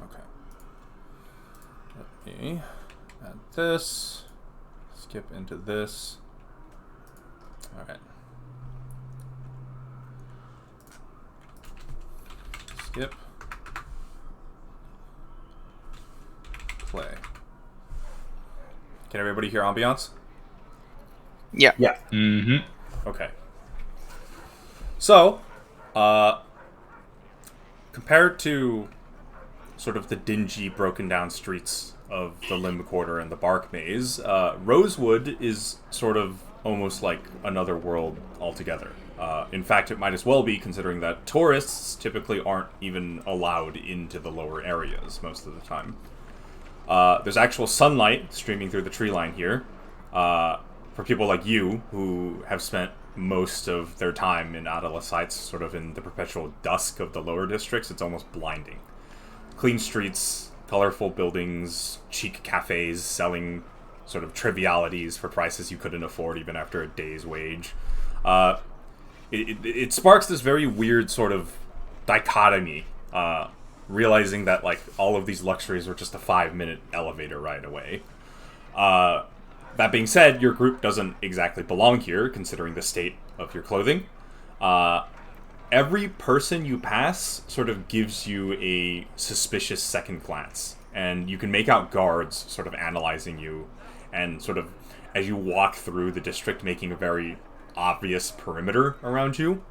Okay. Let me add this. Skip into this. Alright. Skip. Play. Can everybody hear ambiance? Yeah. Yeah. Mm-hmm. Okay. So, compared to sort of the dingy, broken down streets of the Limb Quarter and the Bark Maze, Rosewood is sort of almost like another world altogether. In fact, it might as well be, considering that tourists typically aren't even allowed into the lower areas most of the time. There's actual sunlight streaming through the tree line here. For people like you, who have spent most of their time in Adelaide, sort of in the perpetual dusk of the lower districts, it's almost blinding. Clean streets, colorful buildings, chic cafes selling sort of trivialities for prices you couldn't afford even after a day's wage. It sparks this very weird sort of dichotomy, realizing that like all of these luxuries were just a 5-minute elevator ride away. That being said, your group doesn't exactly belong here, considering the state of your clothing. Every person you pass sort of gives you a suspicious second glance, and you can make out guards sort of analyzing you, and sort of, as you walk through the district, making a very obvious perimeter around you.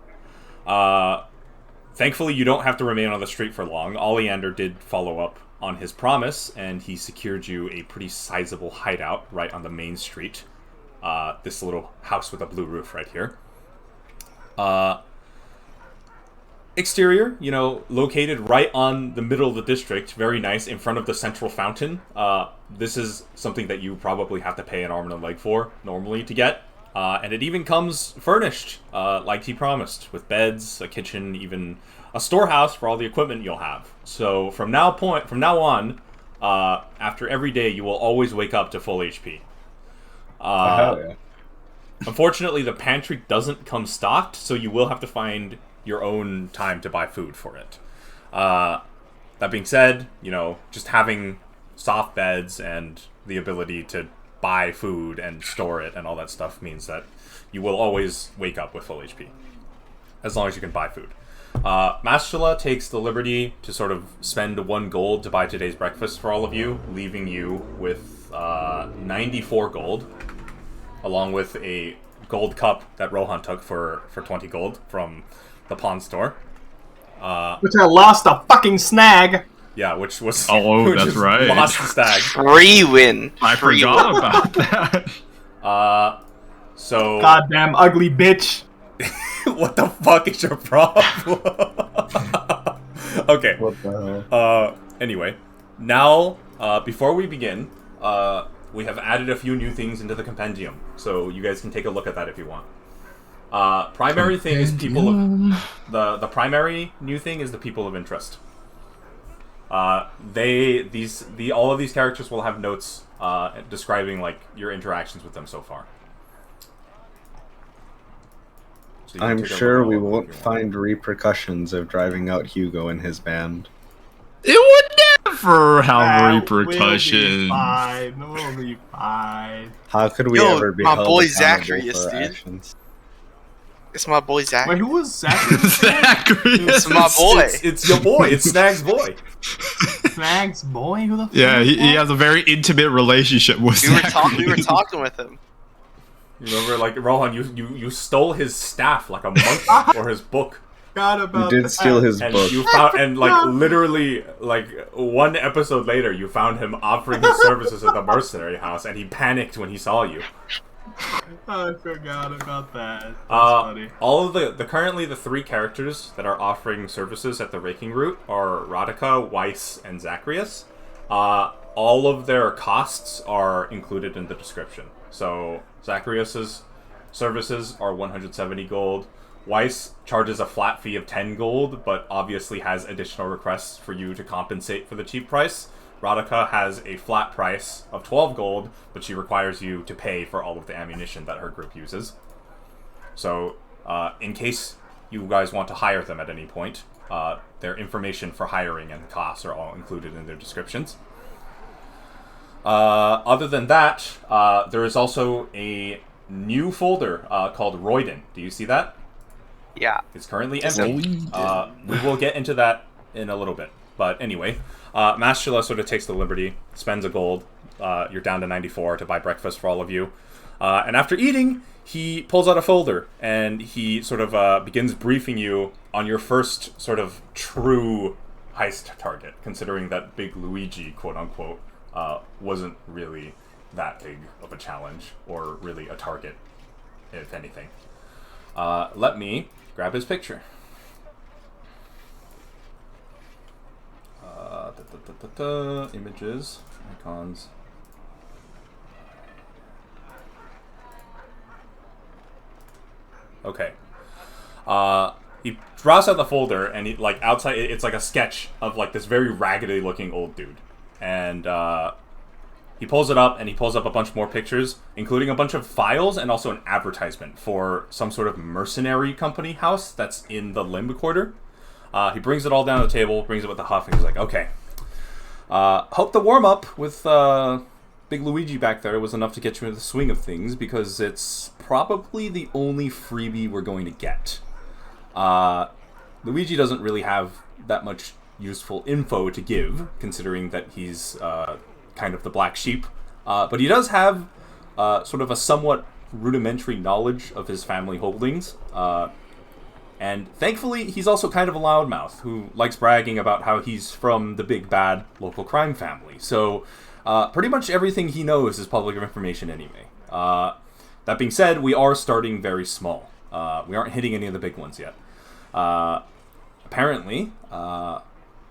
Thankfully, you don't have to remain on the street for long. Oleander did follow up on his promise, and he secured you a pretty sizable hideout right on the main street. This little house with a blue roof right here. Exterior, located right on the middle of the district, very nice, in front of the central fountain. This is something that you probably have to pay an arm and a leg for, normally, to get. And it even comes furnished, like he promised, with beds, a kitchen, even a storehouse for all the equipment you'll have. So from now on, after every day, you will always wake up to full HP. Hell yeah. Unfortunately, the pantry doesn't come stocked, so you will have to find your own time to buy food for it. That being said, just having soft beds and the ability to buy food and store it and all that stuff means that you will always wake up with full HP, as long as you can buy food. Mastula takes the liberty to sort of spend 1 gold to buy today's breakfast for all of you, leaving you with 94 gold, along with a gold cup that Rohan took for 20 gold from the pawn store. Which I lost a fucking snag. Yeah, which was... Oh, that's right. Lost the stag. Free win. I forgot about that. So... Goddamn ugly bitch. What the fuck is your problem? Okay. What the hell? Anyway, now, before we begin, we have added a few new things into the compendium, so you guys can take a look at that if you want. Primary thing is people of... The primary new thing is the people of interest. All of these characters will have notes describing like your interactions with them so far. So I'm sure we won't find repercussions of driving out Hugo and his band. It would never have repercussions. We'll be fine. How could we Yo, ever be my held boy accountable Zacharias, for dude. actions? It's my boy Zach. Wait, who was Zachary? Zacharias. It's my boy. It's your boy. It's Snag's boy. Snag's boy? Who the fuck? Yeah, he has a very intimate relationship with We were Zacharias. talking with him. You remember, like, Rohan, you stole his staff like a monk or his book. Forgot You about did that. steal his And book. you found, and like literally, like 1 episode later, you found him offering his services at the mercenary house, and he panicked when he saw you. I forgot about that. That's funny. All of the currently the 3 characters that are offering services at the raking route are Radhika, Weiss, and Zacharias. All of their costs are included in the description. So Zacharias's services are 170 gold. Weiss charges a flat fee of 10 gold, but obviously has additional requests for you to compensate for the cheap price. Radhika has a flat price of 12 gold, but she requires you to pay for all of the ammunition that her group uses. So, in case you guys want to hire them at any point, Their information for hiring and costs are all included in their descriptions. Other than that, there is also a new folder called Royden. Do you see that? Yeah. It's currently empty. We will get into that in a little bit. But anyway, Mastula sort of takes the liberty, spends a gold. You're down to 94 to buy breakfast for all of you. And after eating, he pulls out a folder and he sort of begins briefing you on your first sort of true heist target, considering that Big Luigi, quote-unquote, wasn't really that big of a challenge or really a target, if anything. Let me grab his picture. Images, icons. Okay. He draws out the folder, and he, like, outside, it's like a sketch of, like, this very raggedy looking old dude. And, he pulls it up, and he pulls up a bunch more pictures, including a bunch of files and also an advertisement for some sort of mercenary company house that's in the Limb Quarter. He brings it all down the table, brings it with a huff, and he's like, okay. Hope the warm-up with Big Luigi back there was enough to get you into the swing of things, because it's probably the only freebie we're going to get. Luigi doesn't really have that much useful info to give, considering that he's kind of the black sheep. But he does have sort of a somewhat rudimentary knowledge of his family holdings. And thankfully, he's also kind of a loudmouth who likes bragging about how he's from the big bad local crime family. So pretty much everything he knows is public information anyway. That being said, we are starting very small. We aren't hitting any of the big ones yet. Apparently,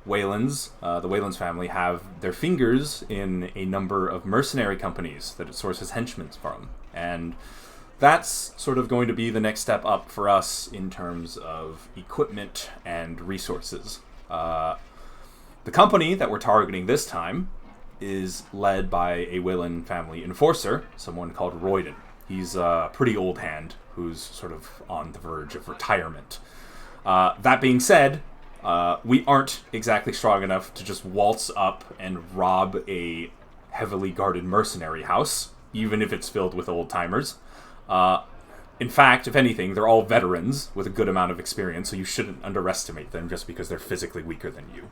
Wayland's, the Wayland's family have their fingers in a number of mercenary companies that it sources henchmen from. And that's sort of going to be the next step up for us in terms of equipment and resources. The company that we're targeting this time is led by a Wayland family enforcer, someone called Royden. He's a pretty old hand who's sort of on the verge of retirement. That being said, we aren't exactly strong enough to just waltz up and rob a heavily guarded mercenary house, even if it's filled with old-timers. In fact, if anything, they're all veterans with a good amount of experience, so you shouldn't underestimate them just because they're physically weaker than you.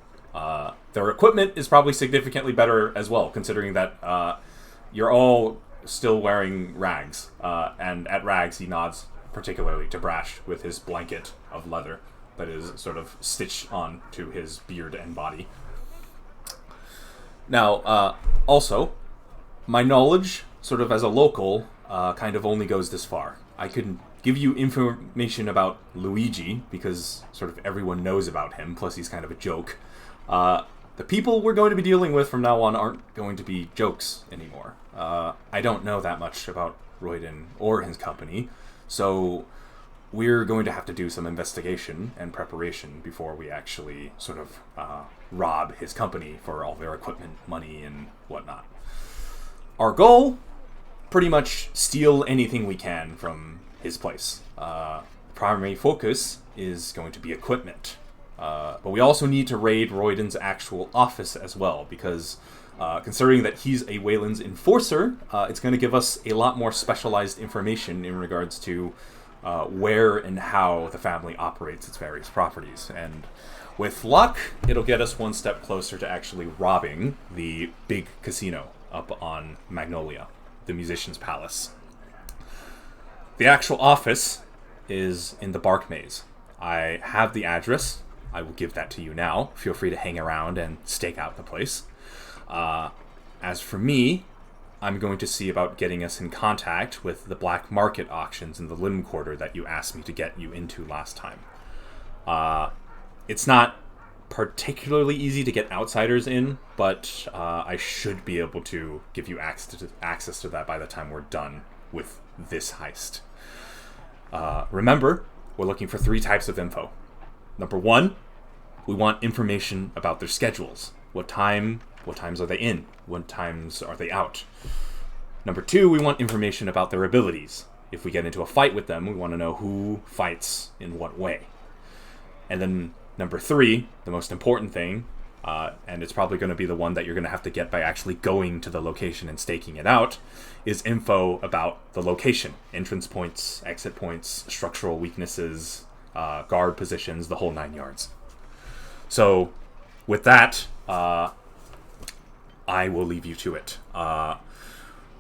Their equipment is probably significantly better as well, considering that you're all still wearing rags. And at rags, he nods particularly to Brash with his blanket of leather that is sort of stitched on to his beard and body. Now, also, my knowledge, sort of as a local, kind of only goes this far. I could give you information about Luigi, because sort of everyone knows about him, plus he's kind of a joke. The people we're going to be dealing with from now on aren't going to be jokes anymore. I don't know that much about Royden or his company, so we're going to have to do some investigation and preparation before we actually sort of rob his company for all their equipment, money, and whatnot. Our goal, pretty much steal anything we can from his place. Primary focus is going to be equipment. But we also need to raid Royden's actual office as well, because considering that he's a Wayland's enforcer, it's going to give us a lot more specialized information in regards to where and how the family operates its various properties. And with luck, it'll get us one step closer to actually robbing the big casino up on Magnolia, the Musician's Palace. The actual office is in the Bark Maze. I have the address. I will give that to you now. Feel free to hang around and stake out the place. As for me, I'm going to see about getting us in contact with the black market auctions in the Limb Quarter that you asked me to get you into last time. It's not particularly easy to get outsiders in, but I should be able to give you access to that by the time we're done with this heist. Remember, we're looking for 3 types of info. Number 1, we want information about their schedules. What times are they in? What times are they out? Number 2, we want information about their abilities. If we get into a fight with them, we want to know who fights in what way. And then Number 3, the most important thing, and it's probably going to be the one that you're going to have to get by actually going to the location and staking it out, is info about the location. Entrance points, exit points, structural weaknesses, guard positions, the whole 9 yards. So, with that, I will leave you to it.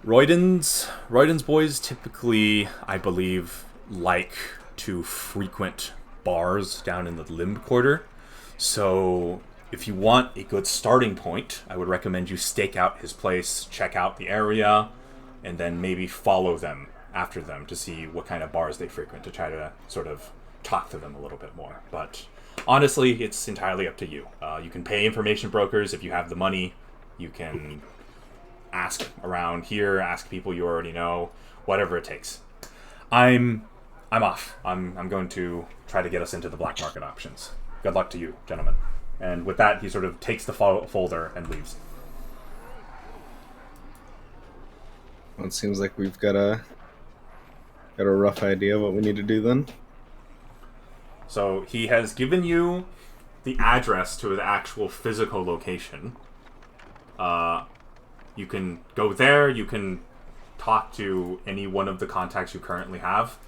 Royden's boys typically, I believe, like to frequent bars down in the Limb Quarter. So if you want a good starting point, I would recommend you stake out his place, check out the area, and then maybe follow them after them to see what kind of bars they frequent, to try to sort of talk to them a little bit more. But honestly, it's entirely up to you. You can pay information brokers if you have the money. You can ask around here, ask people you already know, whatever it takes. I'm off. I'm going to try to get us into the black market options. Good luck to you, gentlemen. And with that, he sort of takes the folder and leaves. Well, it seems like we've got a rough idea of what we need to do then. So he has given you the address to the actual physical location. You can go there. You can talk to any one of the contacts you currently have.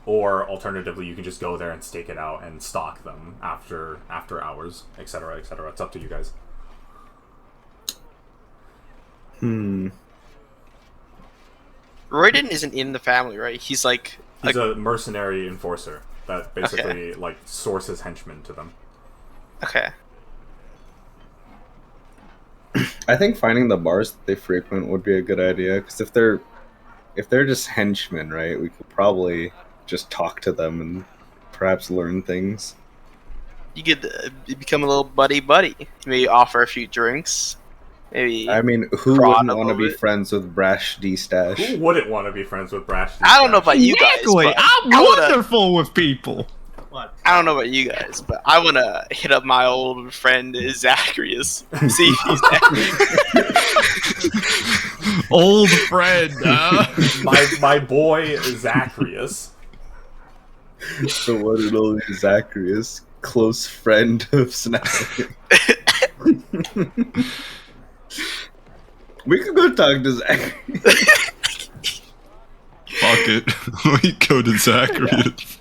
Or alternatively, you can just go there and stake it out and stalk them after hours, etc., etc. It's up to you guys. Royden isn't in the family, right? He's like... He's a mercenary enforcer that basically like sources henchmen to them. Okay. I think finding the bars that they frequent would be a good idea, because if they're just henchmen, right, we could probably just talk to them and perhaps learn things. You could become a little buddy. Maybe offer a few drinks. Maybe. I mean, who Prod wouldn't want to a be bit. friends with Brash D-Stash? Who wouldn't want to be friends with Brash? I don't know about you guys. Exactly. But I'm I wanna- wonderful with people. What? I don't know about you guys, but I want to hit up my old friend Zacharias. See if he's there. Old friend. my boy Zacharias. The one and only Zacharias, close friend of Snap. We could go talk to Zacharias. Fuck it. We go to Zacharias.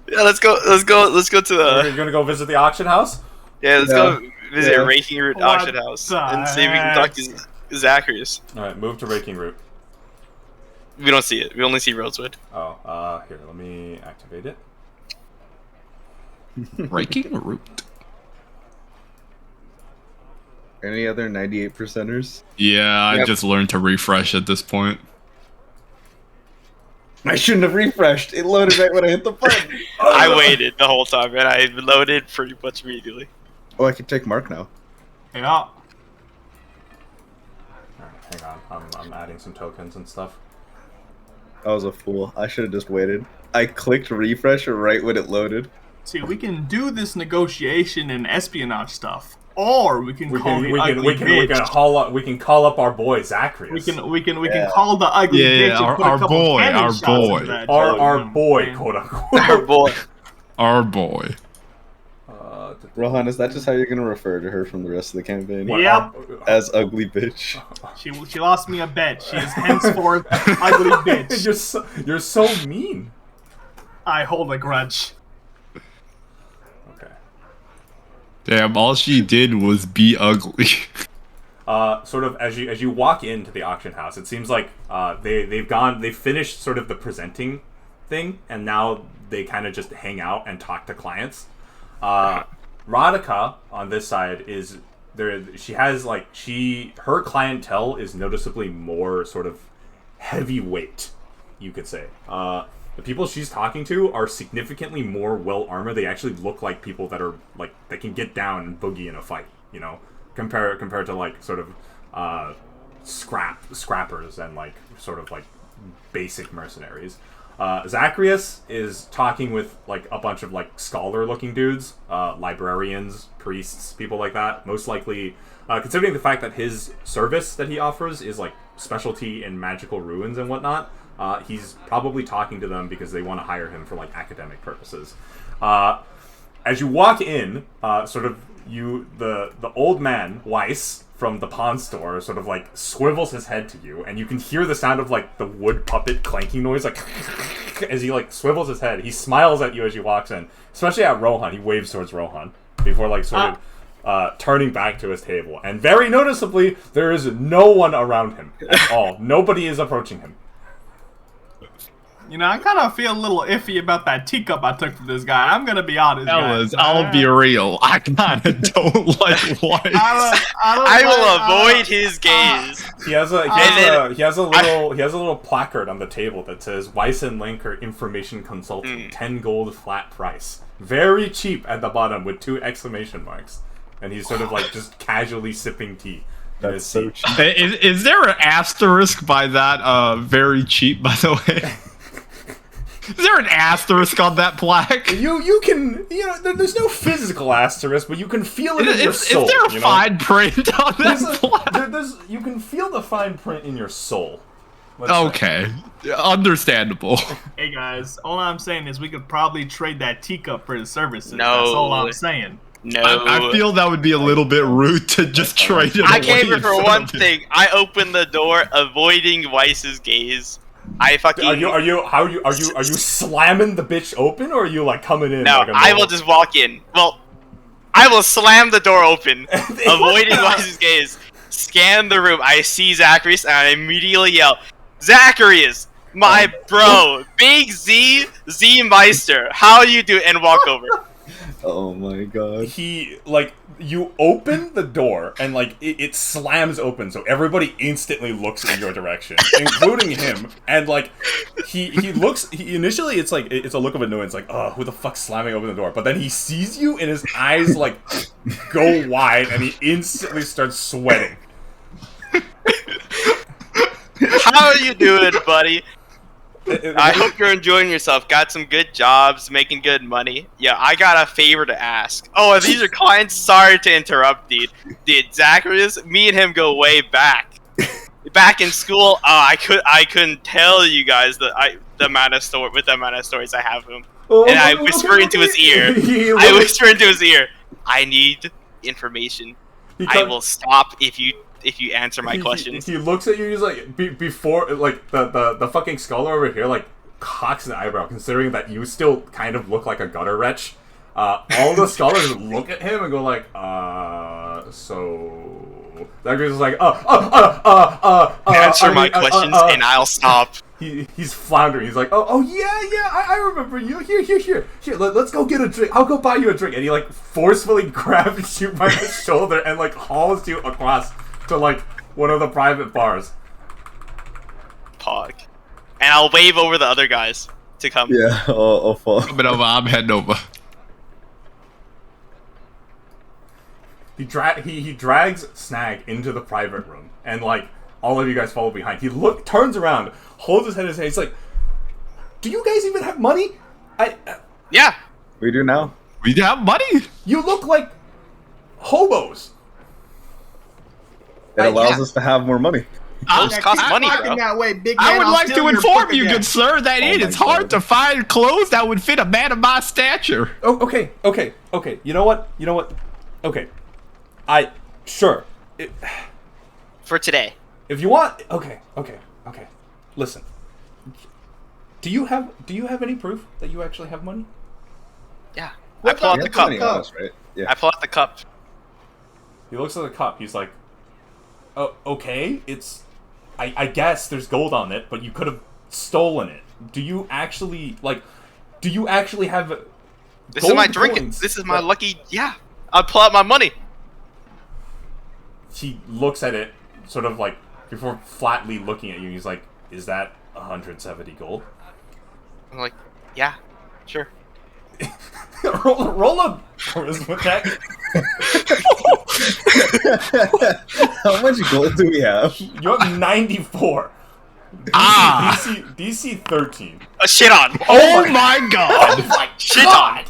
Yeah, let's go to the. You're gonna go visit the auction house? Yeah, let's go visit Yeah. Raking Root What auction house the and see if we can talk heck? to Zacharias. All right, move to Raking Root. We don't see it. We only see Rosewood. Oh, here, let me activate it. Raking root. Any other 98 percenters? Yeah, I Yep. just learned to refresh at this point. I shouldn't have refreshed. It loaded right when I hit the button. I waited the whole time and I loaded pretty much immediately. Oh, I can take Mark now. Yeah. All right, hang on, I'm adding some tokens and stuff. I was a fool. I should have just waited. I clicked refresh right when it loaded. See, we can do this negotiation and espionage stuff, or we can call the ugly bitch. We can call up our boy Zacharias. We can Yeah. call the ugly Yeah, bitch and our- put a our couple boy, cannon our shots boy. into that our joke, boy, man. quote unquote. Our boy. Our boy. Rohan, is that just how you're gonna refer to her from the rest of the campaign? What? Yep. As ugly bitch. She lost me a bet. She is henceforth ugly bitch. You're so mean. I hold a grudge. Okay. Damn, all she did was be ugly. Sort of as you walk into the auction house, it seems like they've finished sort of the presenting thing, and now they kind of just hang out and talk to clients. Radhika on this side is there. She has her clientele is noticeably more sort of heavyweight, you could say. The people she's talking to are significantly more well armored. They actually look like people that are like they can get down and boogie in a fight. You know, compared to like sort of scrappers and like sort of like basic mercenaries. Zacharias is talking with like a bunch of like scholar looking dudes, librarians, priests, people like that. Most likely, considering the fact that his service that he offers is like specialty in magical ruins and whatnot, He's probably talking to them because they want to hire him for like academic purposes. As you walk in, the old man Weiss from the pawn store sort of like swivels his head to you, and you can hear the sound of like the wood puppet clanking noise, like as he like swivels his head. He smiles at you as you walks in, especially at Rohan. He waves towards Rohan before like sort of turning back to his table, and very noticeably there is no one around him at all. Nobody is approaching him. You know, I kind of feel a little iffy about that teacup I took from this guy. I'm gonna be honest, Fellas, guys. I'll be real. I kind of don't like Weiss. I will avoid his gaze. He has a little placard on the table that says Weiss and Link are information consultant, 10 gold flat price. Very cheap at the bottom with 2 exclamation marks. And he's sort of like just casually sipping tea. That's so cheap. Is there an asterisk by that? Very cheap, by the way. Is there an asterisk on that plaque? You can there's no physical asterisk, but you can feel it in your soul. Is there a fine print on that plaque? You can feel the fine print in your soul. Okay, understandable. Hey guys, all I'm saying is we could probably trade that teacup for his services. No. That's all I'm saying. No. I feel that would be a little bit rude to just trade it I away came here in for front one of him. thing. I opened the door, avoiding Weiss's gaze. I fucking. Are you slamming the bitch open, or are you like coming in? No, like a I will just walk in. Well, I will slam the door open, avoiding Weiss's gaze. Scan the room. I see Zacharias, and I immediately yell, "Zacharias, my bro, Big Z Meister, how you do?" And walk over. Oh my god. He like you open the door and like it slams open, so everybody instantly looks in your direction, including him. And like he initially it's a look of annoyance, like, oh, who the fuck's slamming open the door? But then he sees you and his eyes like go wide and he instantly starts sweating. How are you doing, buddy? I hope you're enjoying yourself. Got some good jobs, making good money. Yeah, I got a favor to ask. Oh, are these your clients? Sorry to interrupt, dude. Dude, Zacharias, me and him go way back. Back in school, I couldn't tell you guys the amount of stories I have of him. And I whisper into his ear. I need information. I will stop if you answer my questions. He looks at you. He's like, before, like the fucking scholar over here, like cocks an eyebrow, considering that you still kind of look like a gutter wretch. All the scholars look at him and go like, so. That guy's like, answer my questions and I'll stop. He's floundering. He's like, oh yeah, I remember you. Here. Let's go get a drink. I'll go buy you a drink. And he like forcefully grabs you by the shoulder and like hauls you across to like one of the private bars. Pog. And I'll wave over the other guys to come. Yeah, I'll fall. Coming over, I'm heading over. He drags Snag into the private room, and like all of you guys follow behind. He turns around, holds his head in his hand. He's like, "Do you guys even have money?" Yeah. We do now. We have money. You look like hobos. It allows us to have more money. Those cost money, bro. That way, big I man, would I'll like steal to your inform fucking you, ass. good sir, that it my is hard God. to find clothes that would fit a man of my stature. Oh, okay. You know what? Okay. Sure. For today. If you want, okay. Listen. Do you have any proof that you actually have money? Yeah. I pull out the You have cup. money on us, right? Yeah. I pull out the cup. He looks at the cup. He's like, "Oh, okay. It's, I guess there's gold on it, but you could have stolen it. Do you actually have? This is my gold drink. coins This is my that-" lucky. Yeah. I'll pull out my money. He looks at it, sort of like before flatly looking at you. He's like, "Is that 170 gold?" I'm like, yeah, sure. roll a charisma check. How much gold do we have? You have 94. DC 13. Shit on. Oh my god! Shit on.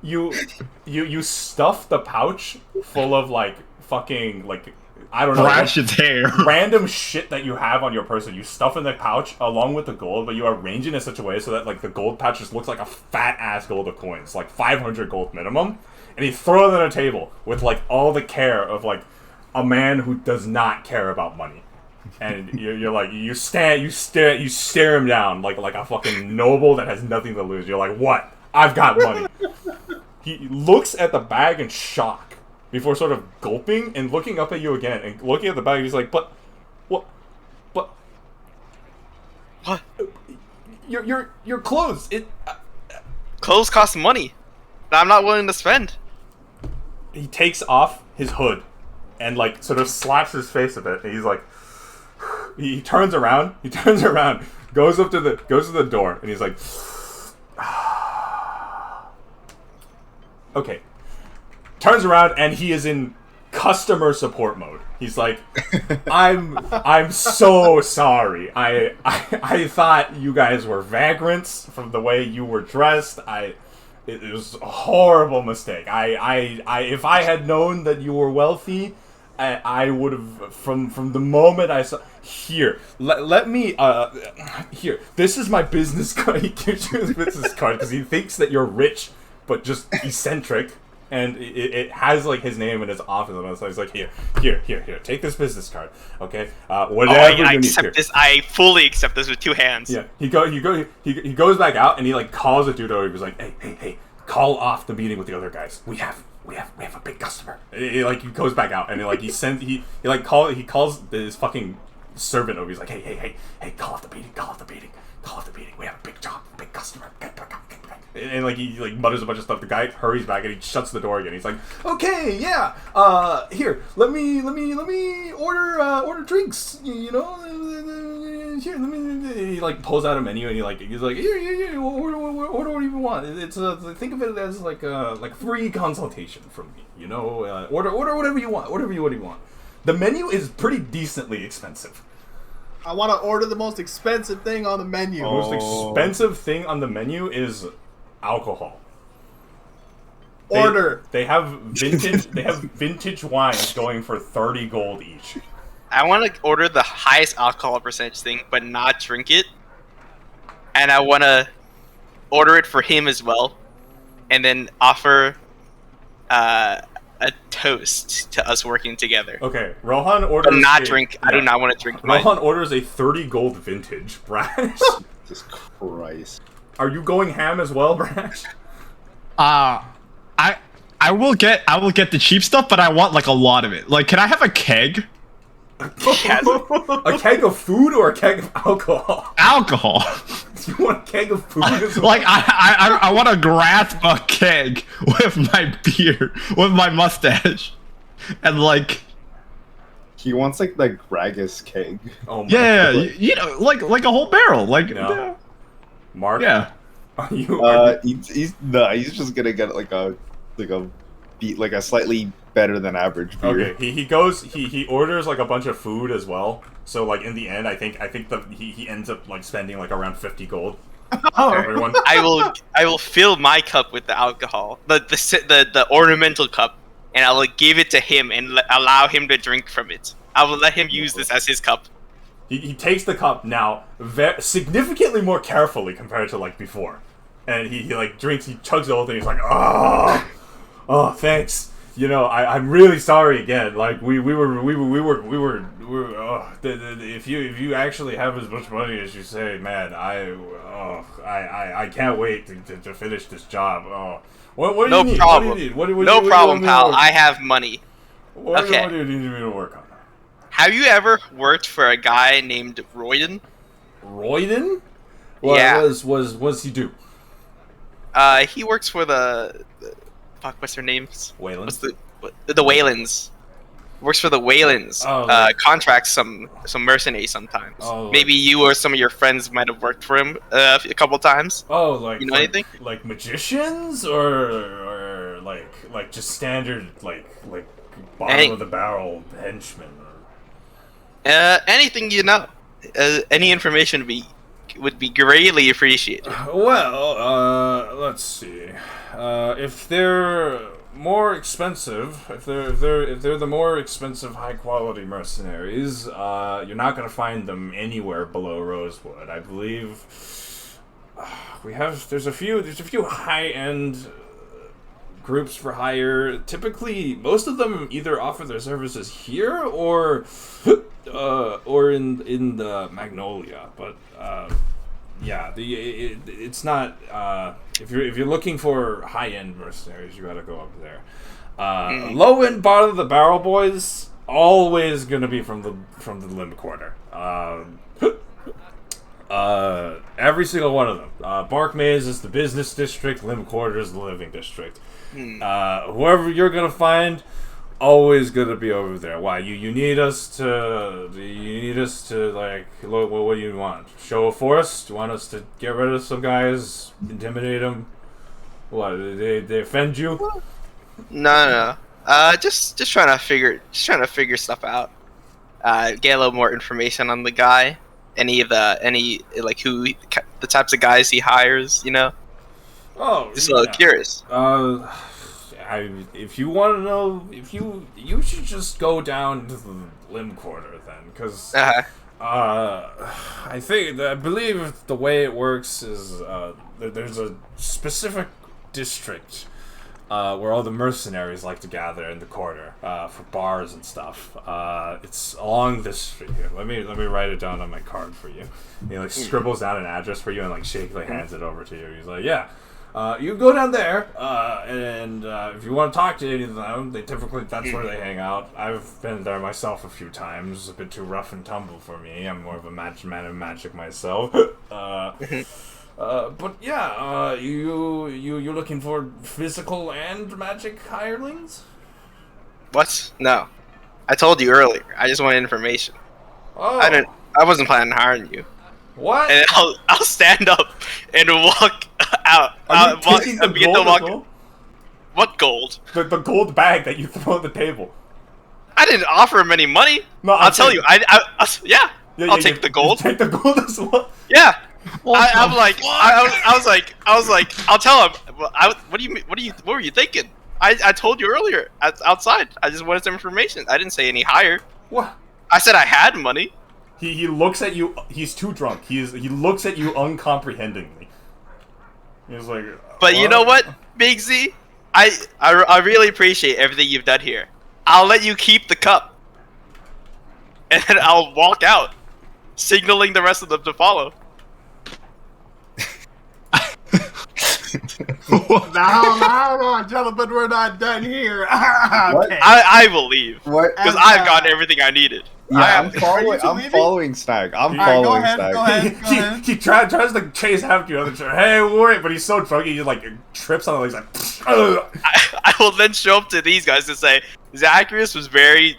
You stuff the pouch full of like fucking like I don't know, Brash its hair. random shit that you have on your person, you stuff in the pouch along with the gold, but you arrange it in such a way so that like the gold pouch just looks like a fat ass gold of coins, like 500 gold minimum, and you throw it on a table with like all the care of like a man who does not care about money, and you're like you stare him down like a fucking noble that has nothing to lose. You're like, what? I've got money. He looks at the bag in shock before sort of gulping and looking up at you again and looking at the bag. He's like, but what? Your clothes. Clothes cost money that I'm not willing to spend. He takes off his hood and like sort of slaps his face a bit, and he's like, he turns around, goes to the door, and he's like, okay. Turns around and he is in customer support mode. He's like, I'm so sorry. I thought you guys were vagrants from the way you were dressed. It was a horrible mistake. If I had known that you were wealthy, I would have from the moment I saw. Here, let me here. This is my business card. He gives you his business card because he thinks that you're rich, but just eccentric. And it has like his name in his office on it. So he's like, here, take this business card, okay? Whatever you need. This. I fully accept this with two hands. Yeah, he goes back out and he like calls a dude over. He was like, hey, call off the meeting with the other guys. We have a big customer. He goes back out and he calls his fucking servant over. He's like, hey, call off the meeting. We have a big job, big customer. And like he like mutters a bunch of stuff. The guy hurries back and he shuts the door again. He's like, "Okay, yeah, here, let me order drinks. You know, here, let me." He like pulls out a menu and he's like, "Here, order what do you want? It's think of it as like free consultation from me. You know, order whatever you want, whatever you want. The menu is pretty decently expensive." I want to order the most expensive thing on the menu. The most expensive thing on the menu is alcohol. They have vintage wines going for 30 gold each. I want to order the highest alcohol percentage thing, but not drink it. And I want to order it for him as well, and then offer a toast to us working together. Okay, Rohan orders. But not drink. Yeah. I do not want to drink. Rohan orders a 30 gold vintage. Brash. Jesus Christ. Are you going ham as well, Brash? I will get the cheap stuff, but I want like a lot of it. Like, can I have a keg? A keg of food or a keg of alcohol? Alcohol. You want a keg of food as well? Like I want to grasp a keg with my beer, with my mustache, and like. He wants like the Gragas keg. Oh my yeah, God. you know, like a whole barrel, like. No. Mark. Yeah. Are you? He's just gonna get like a slightly better than average beer. Okay, he orders like a bunch of food as well. So like in the end, I think he ends up like spending like around 50 gold. For everyone. I will fill my cup with the alcohol, the ornamental cup, and I will give it to him and allow him to drink from it. I will let him use this as his cup. He takes the cup now significantly more carefully compared to like before, and he like drinks. He chugs the whole thing. He's like, oh, thanks. You know, I'm really sorry again. Like we were. If you actually have as much money as you say, man, I can't wait to finish this job. Oh, what do you need? Problem. What do you need? No problem, pal. I have money. What do you need me to work on? Have you ever worked for a guy named Royden? Royden? What was he do? He works for the fuck. What's their names? Waylands. The Waylands. Works for the Waylands. Oh, contracts some mercenaries sometimes. Oh, maybe you or some of your friends might have worked for him a couple times. Oh, like you know anything? Like magicians or like just standard like bottom of the barrel henchmen. Anything you know. Any information would be greatly appreciated. Well, let's see. If they're more expensive, if they're the more expensive, high quality mercenaries, you're not gonna find them anywhere below Rosewood. I believe there's a few high end groups for hire. Typically, most of them either offer their services here or in the Magnolia. But yeah, it's not. If you're looking for high end mercenaries, you gotta go up there. Low end bottom of the barrel boys always gonna be from the Limb Quarter. Every single one of them. Bark Maze is the business district. Limb Quarter is the living district. Whoever you're gonna find, always gonna be over there. Why? You need us to like, what do you want? Show of force? Do you want us to get rid of some guys, intimidate them? What? They offend you? No. Just trying to figure stuff out. Get a little more information on the guy. Any like who the types of guys he hires, you know? Oh, just a little curious. If you want to know, you should just go down to the Limb Quarter then, because I believe the way it works is there's a specific district where all the mercenaries like to gather in the quarter for bars and stuff. It's along this street here. Let me write it down on my card for you. He like scribbles down an address for you and like shakily hands it over to you. He's like, yeah. You go down there, and if you want to talk to any of them, that's where they hang out. I've been there myself a few times. It's a bit too rough and tumble for me. I'm more of a man of magic myself. But yeah, you're looking for physical and magic hirelings? What? No, I told you earlier. I just wanted information. Oh, I wasn't planning on hiring you. What? And I'll stand up and walk out. Are you taking the gold as well? What gold? The gold bag that you throw on the table. I didn't offer him any money. No, I'll tell you. Yeah, I'll take the gold. You take the gold as well. Yeah. I was like, I'll tell him. What were you thinking? I told you earlier outside. I just wanted some information. I didn't say any higher. What? I said I had money. He looks at you. He's too drunk. He looks at you uncomprehendingly. He's like. But you know what, Big Z? I really appreciate everything you've done here. I'll let you keep the cup, and then I'll walk out, signaling the rest of them to follow. No, gentlemen, we're not done here. Okay. I will leave. What? Because I've got everything I needed. Yeah, I'm following Stag. I'm following Stag. Go ahead. He tries to chase after you on the chair. Hey, wait! But he's so drunk, he like trips on the legs. Like, I will then show up to these guys and say, Zacharias was very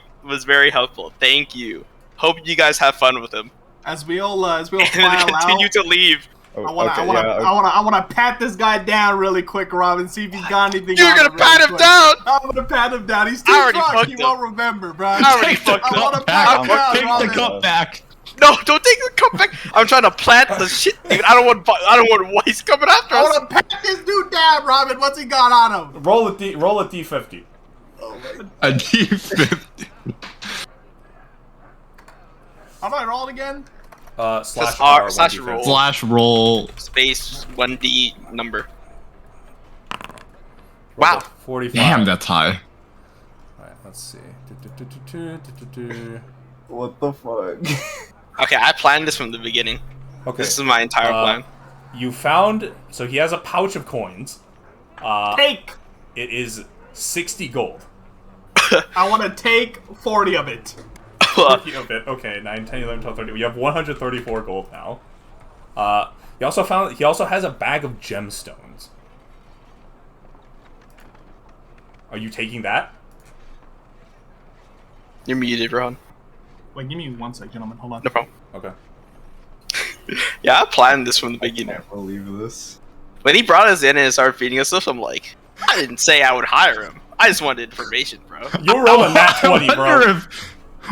helpful. Thank you. Hope you guys have fun with him. As we all file and continue out, to leave. I wanna pat this guy down really quick, Robin. See if he's got anything. You're gonna pat him down. I'm gonna pat him down. He's too drunk. He won't remember, bro. I already fucked I wanna up. pat him down, Take Robin. the cup back. No, don't take the cup back. I'm trying to plant the shit, dude. I don't want Weiss coming after I us. wanna pat this dude down, Robin. What's he got on him? roll a D50. A D50. How do I roll it again? Slash R, R, slash 1d50. roll. Slash roll. Space 1D number. Roll Wow. 45. Damn, that's high. Alright, let's see. What the fuck? Okay, I planned this from the beginning. Okay. This is my entire plan. You found. So he has a pouch of coins. Take. It is 60 gold. I want to take 40 of it. 40 of it. Okay, 9, 10, 11, 12, 13. You have 134 gold now. He also has a bag of gemstones. Are you taking that? You're muted, Ron. Wait, give me 1 sec, gentlemen. Hold on. No problem. Okay. Yeah, I planned this from the beginning. Can't believe this. When he brought us in and started feeding us stuff, I'm like, I didn't say I would hire him. I just wanted information, bro. You'll roll a nat 20, bro.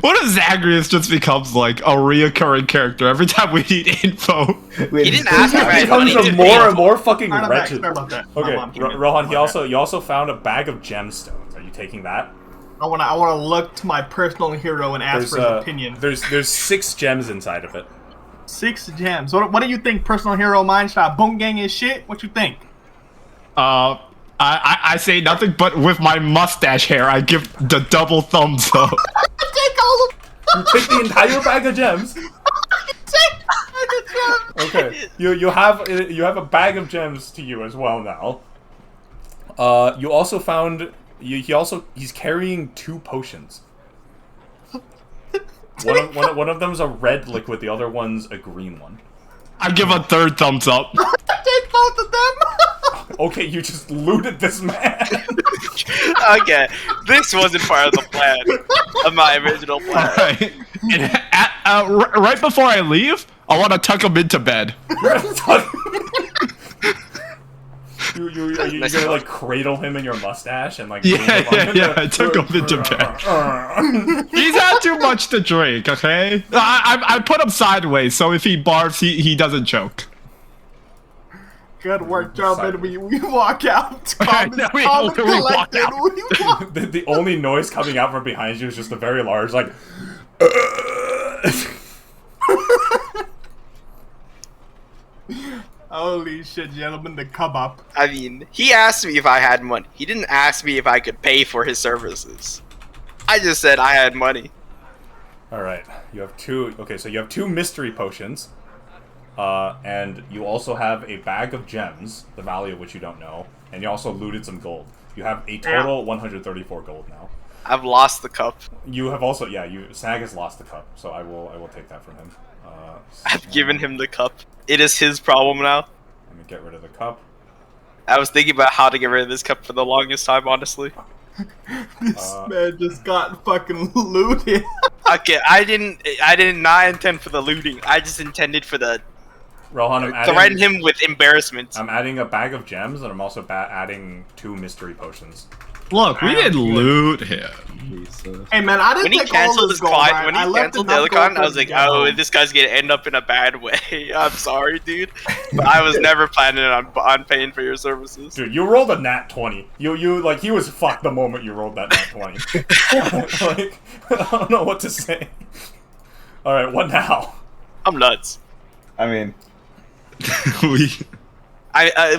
What if Zagreus just becomes like a reoccurring character every time we need info? He didn't ask me It right. becomes a more and more fucking wretched. Sorry about that. Okay, My mom Rohan, you also found a bag of gemstones. Are you taking that? I wanna look to my personal hero and ask for his opinion. There's 6 gems inside of it. 6 gems. What do you think, personal hero mine? Should I boom gang his shit? What you think? I say nothing, but with my mustache hair, I give the double thumbs up. Take all of You take the entire bag of gems. Okay, you have a bag of gems to you as well now. You also found he's carrying 2 potions. One of them's a red liquid, the other one's a green one. I give a third thumbs up. Take both of them. Okay, you just looted this man. Okay, this wasn't part of the plan of my original plan. Alright. And right before I leave, I want to tuck him into bed. You're gonna like cradle him in your mustache and like Yeah, I took him into bed. He's had too much to drink, okay? I put him sideways, so if he barfs, he doesn't choke. Good work, gentlemen. We walk out. We walk out. The only noise coming out from behind you is just a very large like. Holy shit, gentlemen, the come up. I mean, he asked me if I had money. He didn't ask me if I could pay for his services. I just said I had money. All right, you have 2. Okay, so you have 2 mystery potions, and you also have a bag of gems, the value of which you don't know, and you also looted some gold. You have a total 134 gold now. I've lost the cup. You have also, Sag has lost the cup, so I will take that from him. I've given him the cup. It is his problem now. Let me get rid of the cup. I was thinking about how to get rid of this cup for the longest time, honestly. This man just got fucking looted. Okay, I did not intend for the looting. I just intended for the Rohan, threaten him with embarrassment. I'm adding a bag of gems, and I'm also adding 2 mystery potions. Look, we didn't loot him. Jesus. Hey man, I didn't When he take all canceled this his gold, client, right? when I he left canceled the enough other gold con, I for was like, him to oh, go. this guy's gonna end up in a bad way. I'm sorry, dude. But I was never planning on paying for your services. Dude, you rolled a nat 20. You like, he was fucked the moment you rolled that nat 20. Like, I don't know what to say. Alright, what now? I'm nuts. I mean,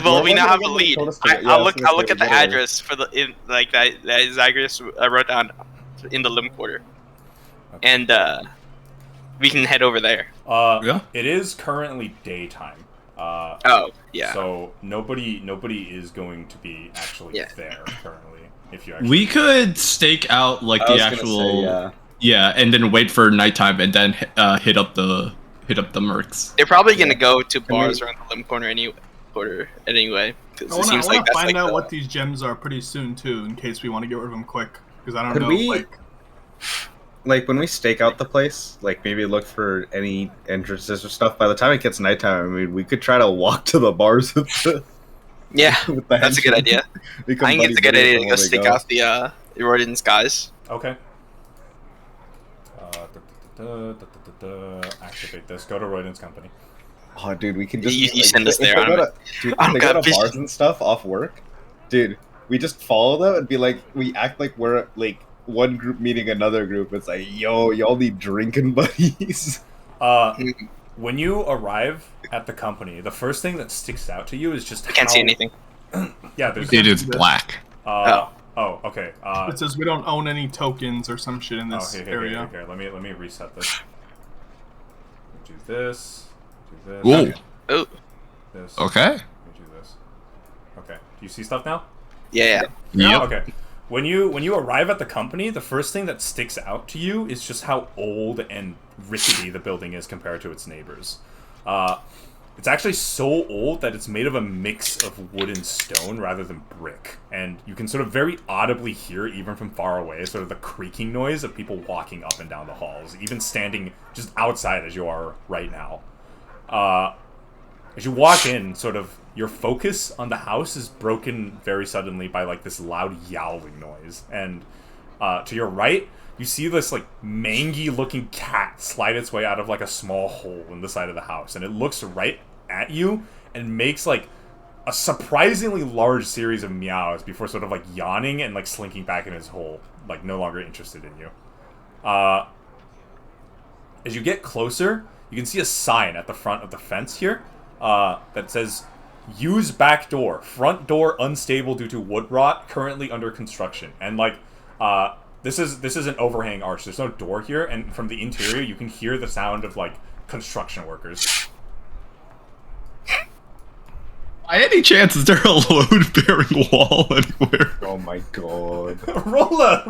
Well, we now have a Well, lead. told us to- I'll yeah, look I was gonna at say, the get address for that Zagreus wrote down in the limb quarter, and we can head over there. Yeah. It is currently daytime. Oh yeah. So nobody is going to be actually there currently. If you actually We could stake out like I the was gonna actual say, yeah. and then wait for nighttime and then hit up the mercs. They're probably gonna go to we- bars around the limb corner anyway. Because I it want seems to like that's find like out the- what these gems are pretty soon too, in case we want to get rid of them quick. Because I don't Could know, we- Like when we stake out the place, like maybe look for any entrances or stuff. By the time it gets nighttime, I mean, we could try to walk to the bars with the. Yeah, with the that's a good henchmen. idea. Become I think it's a good buddy-buddy idea to when go they stick out the Rodin's guys. Okay. Activate this. Go to Royden's company. Oh, dude, we can just. You send us if there, they I go don't- to, dude, I if don't they go got to vision. bars and stuff off work, dude, we just follow them and be like, we act like we're like one group meeting another group. It's like, yo, y'all need drinking buddies. When you arrive at the company, the first thing that sticks out to you is just I can't see anything. Yeah, there's. It is black. Oh, okay. It says we don't own any tokens or some shit in this Here. area. Let me reset this. Do this. Do this. Ooh. Oh, This. Okay. Let me do this. Okay. Do you see stuff now? yeah. Yep. Okay. When you arrive at the company, the first thing that sticks out to you is just how old and rickety the building is compared to its neighbors. It's actually so old that it's made of a mix of wood and stone rather than brick. And you can sort of very audibly hear, even from far away, sort of the creaking noise of people walking up and down the halls, even standing just outside as you are right now. As you walk in, sort of, your focus on the house is broken very suddenly by, like, this loud yowling noise. And To your right, you see this like mangy-looking cat slide its way out of like a small hole in the side of the house, and it looks right at you and makes like a surprisingly large series of meows before sort of like yawning and like slinking back in his hole, like no longer interested in you. As you get closer, you can see a sign at the front of the fence here that says, "Use back door. Front door unstable due to wood rot. Currently under construction." And like, this is an overhang arch. There's no door here, and from the interior, you can hear the sound of like construction workers. By any chance, is there a load-bearing wall anywhere? Oh my god. roll a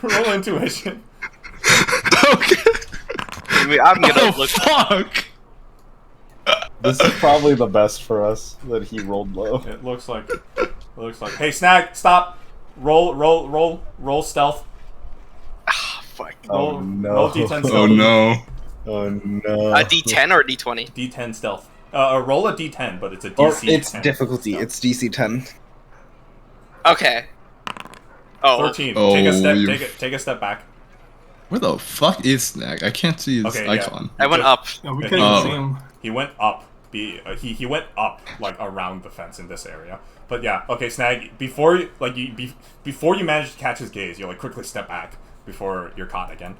roll intuition. Okay. I'm gonna look. Fuck! This is probably the best for us that he rolled low. It looks like. Hey, Snag, stop. Roll stealth. Fuck. Oh no. Roll D10 stealth. Oh no. Oh no. A D10 or a D20? D10 stealth. Roll a D10, but it's a Or DC. it's 10 difficulty. stealth. It's DC 10. Okay. Oh. 13. Oh, take a step. you- Take a step back. Where the fuck is Snag? I can't see his Okay, yeah. icon. I went up. Yeah, we Yeah, can't Oh. even see him. He went up. He went up like around the fence in this area. But yeah, okay, Snag. Before you before you manage to catch his gaze, you like quickly step back before you're caught again.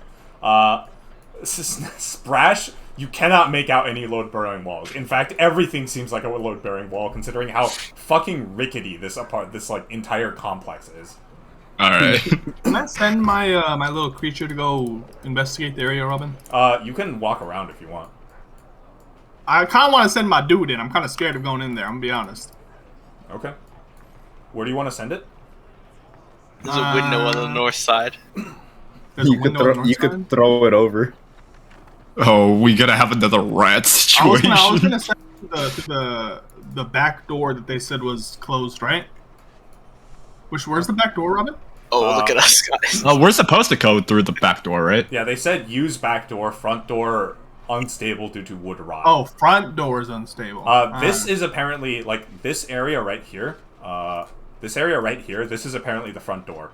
Sprash, you cannot make out any load-bearing walls. In fact, everything seems like a load-bearing wall, considering how fucking rickety this like entire complex is. All right. Can I send my my little creature to go investigate the area, Robin? You can walk around if you want. I kind of want to send my dude in. I'm kind of scared of going in there. I'm gonna be honest. Okay. Where do you want to send it? There's a window on the north side. There's a You could, window on the north you side? could throw it over. Oh, we gotta have another rat situation. I was gonna send it to the back door that they said was closed, right? Where's the back door, Robin? Oh, look at us, guys. Oh, we're supposed to go through the back door, right? Yeah, they said use back door, front door unstable due to wood rot. Oh, front door is unstable. This is apparently like this area right here. This area right here. This is apparently the front door.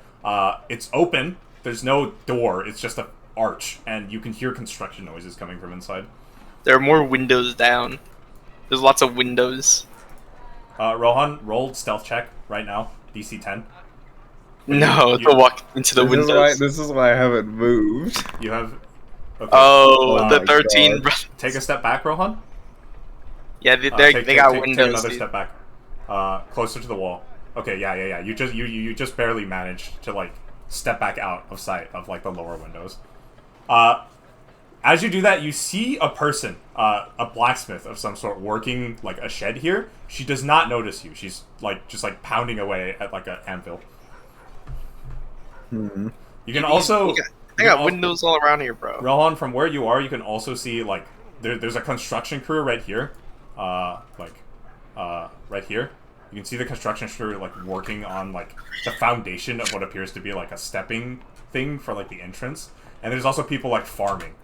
It's open. There's no door. It's just a arch, and you can hear construction noises coming from inside. There are more windows down. There's lots of windows. Rohan, roll stealth check right now. DC 10. No, to walk into the windows. This is why I haven't moved. You have. Okay. Oh, the my 13. God. Take a step back, Rohan. Yeah, they Take got Take windows. another dude. step back. Closer to the wall. Okay, yeah. You just barely managed to like step back out of sight of like the lower windows. As you do that, you see a person, a blacksmith of some sort, working like a shed here. She does not notice you. She's like just like pounding away at like an anvil. Hmm. You can also. I got windows all around here, bro. Rohan, from where you are, you can also see like there's a construction crew right here, right here. You can see the construction crew like working on like the foundation of what appears to be like a stepping thing for like the entrance, and there's also people like farming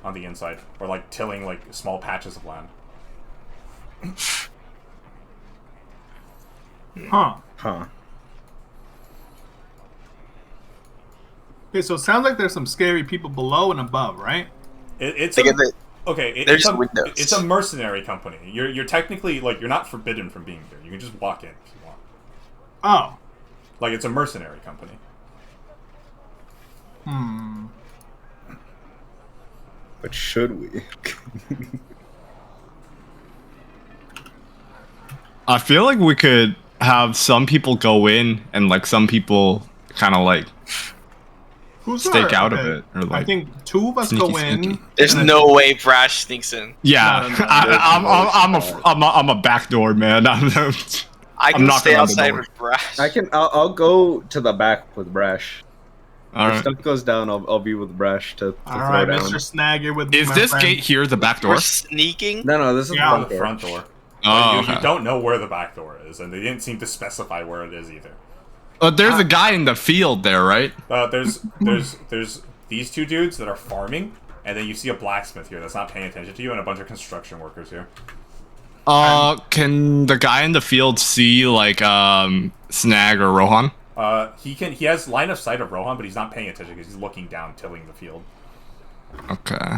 on the inside or like tilling like small patches of land. Huh. Huh. Okay, so it sounds like there's some scary people below and above, right? It's They get the- it's just a, windows. it's a mercenary company. You're technically like you're not forbidden from being here. You can just walk in if you want. Oh. Like it's a mercenary company. Hmm. But should we? I feel like we could have some people go in and like some people kind of like Who's stake our- out of okay. it or I like think two of us sneaky, go in. sneaky. There's and then- no way Brash sneaks in. yeah. No, no, I'm a backdoor man. I I'm can knocking stay on the outside door. with Brash. I'll go to the back with Brash. All If right. stuff goes down, I'll be with Brash to All throw right, down. Mr. Snag, you're with me, Is my this friend. gate here the back door? We're sneaking. No, this is Yeah. On the the front front door. Oh, You okay. don't know where the back door is, and they didn't seem to specify where it is either. There's a guy in the field there, right? There's these two dudes that are farming, and then you see a blacksmith here that's not paying attention to you, and a bunch of construction workers here. Can the guy in the field see like Snag or Rohan? He has line of sight of Rohan, but he's not paying attention because he's looking down, tilling the field. Okay.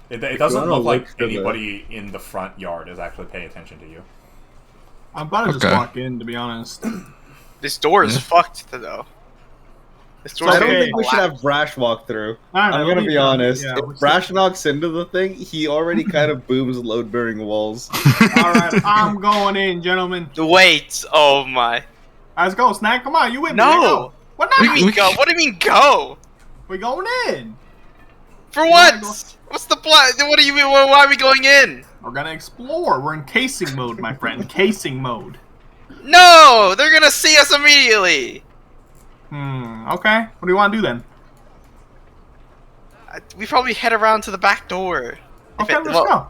It doesn't look like the- anybody in the front yard is actually paying attention to you. I'm about to just Okay. walk in, to be honest. This door is fucked though. This door. I don't Okay. think we should have Brash walk through. Alright, I'm we'll gonna leave be that. honest. Yeah, If we'll see. Brash knocks into the thing, he already kind of booms load-bearing walls. Alright, I'm going in, gentlemen. Wait. Oh my. Let's go, Snack. Come on, you with me. No. Let's go. What What do now? you mean go? What do you mean go? We going in. For what? go- What's the plan? What do you mean? Why are we going in? We're gonna explore. We're in casing mode, my friend. Casing mode. No, they're gonna see us immediately. Okay. What do you want to do then? We probably head around to the back door. Okay, let's go.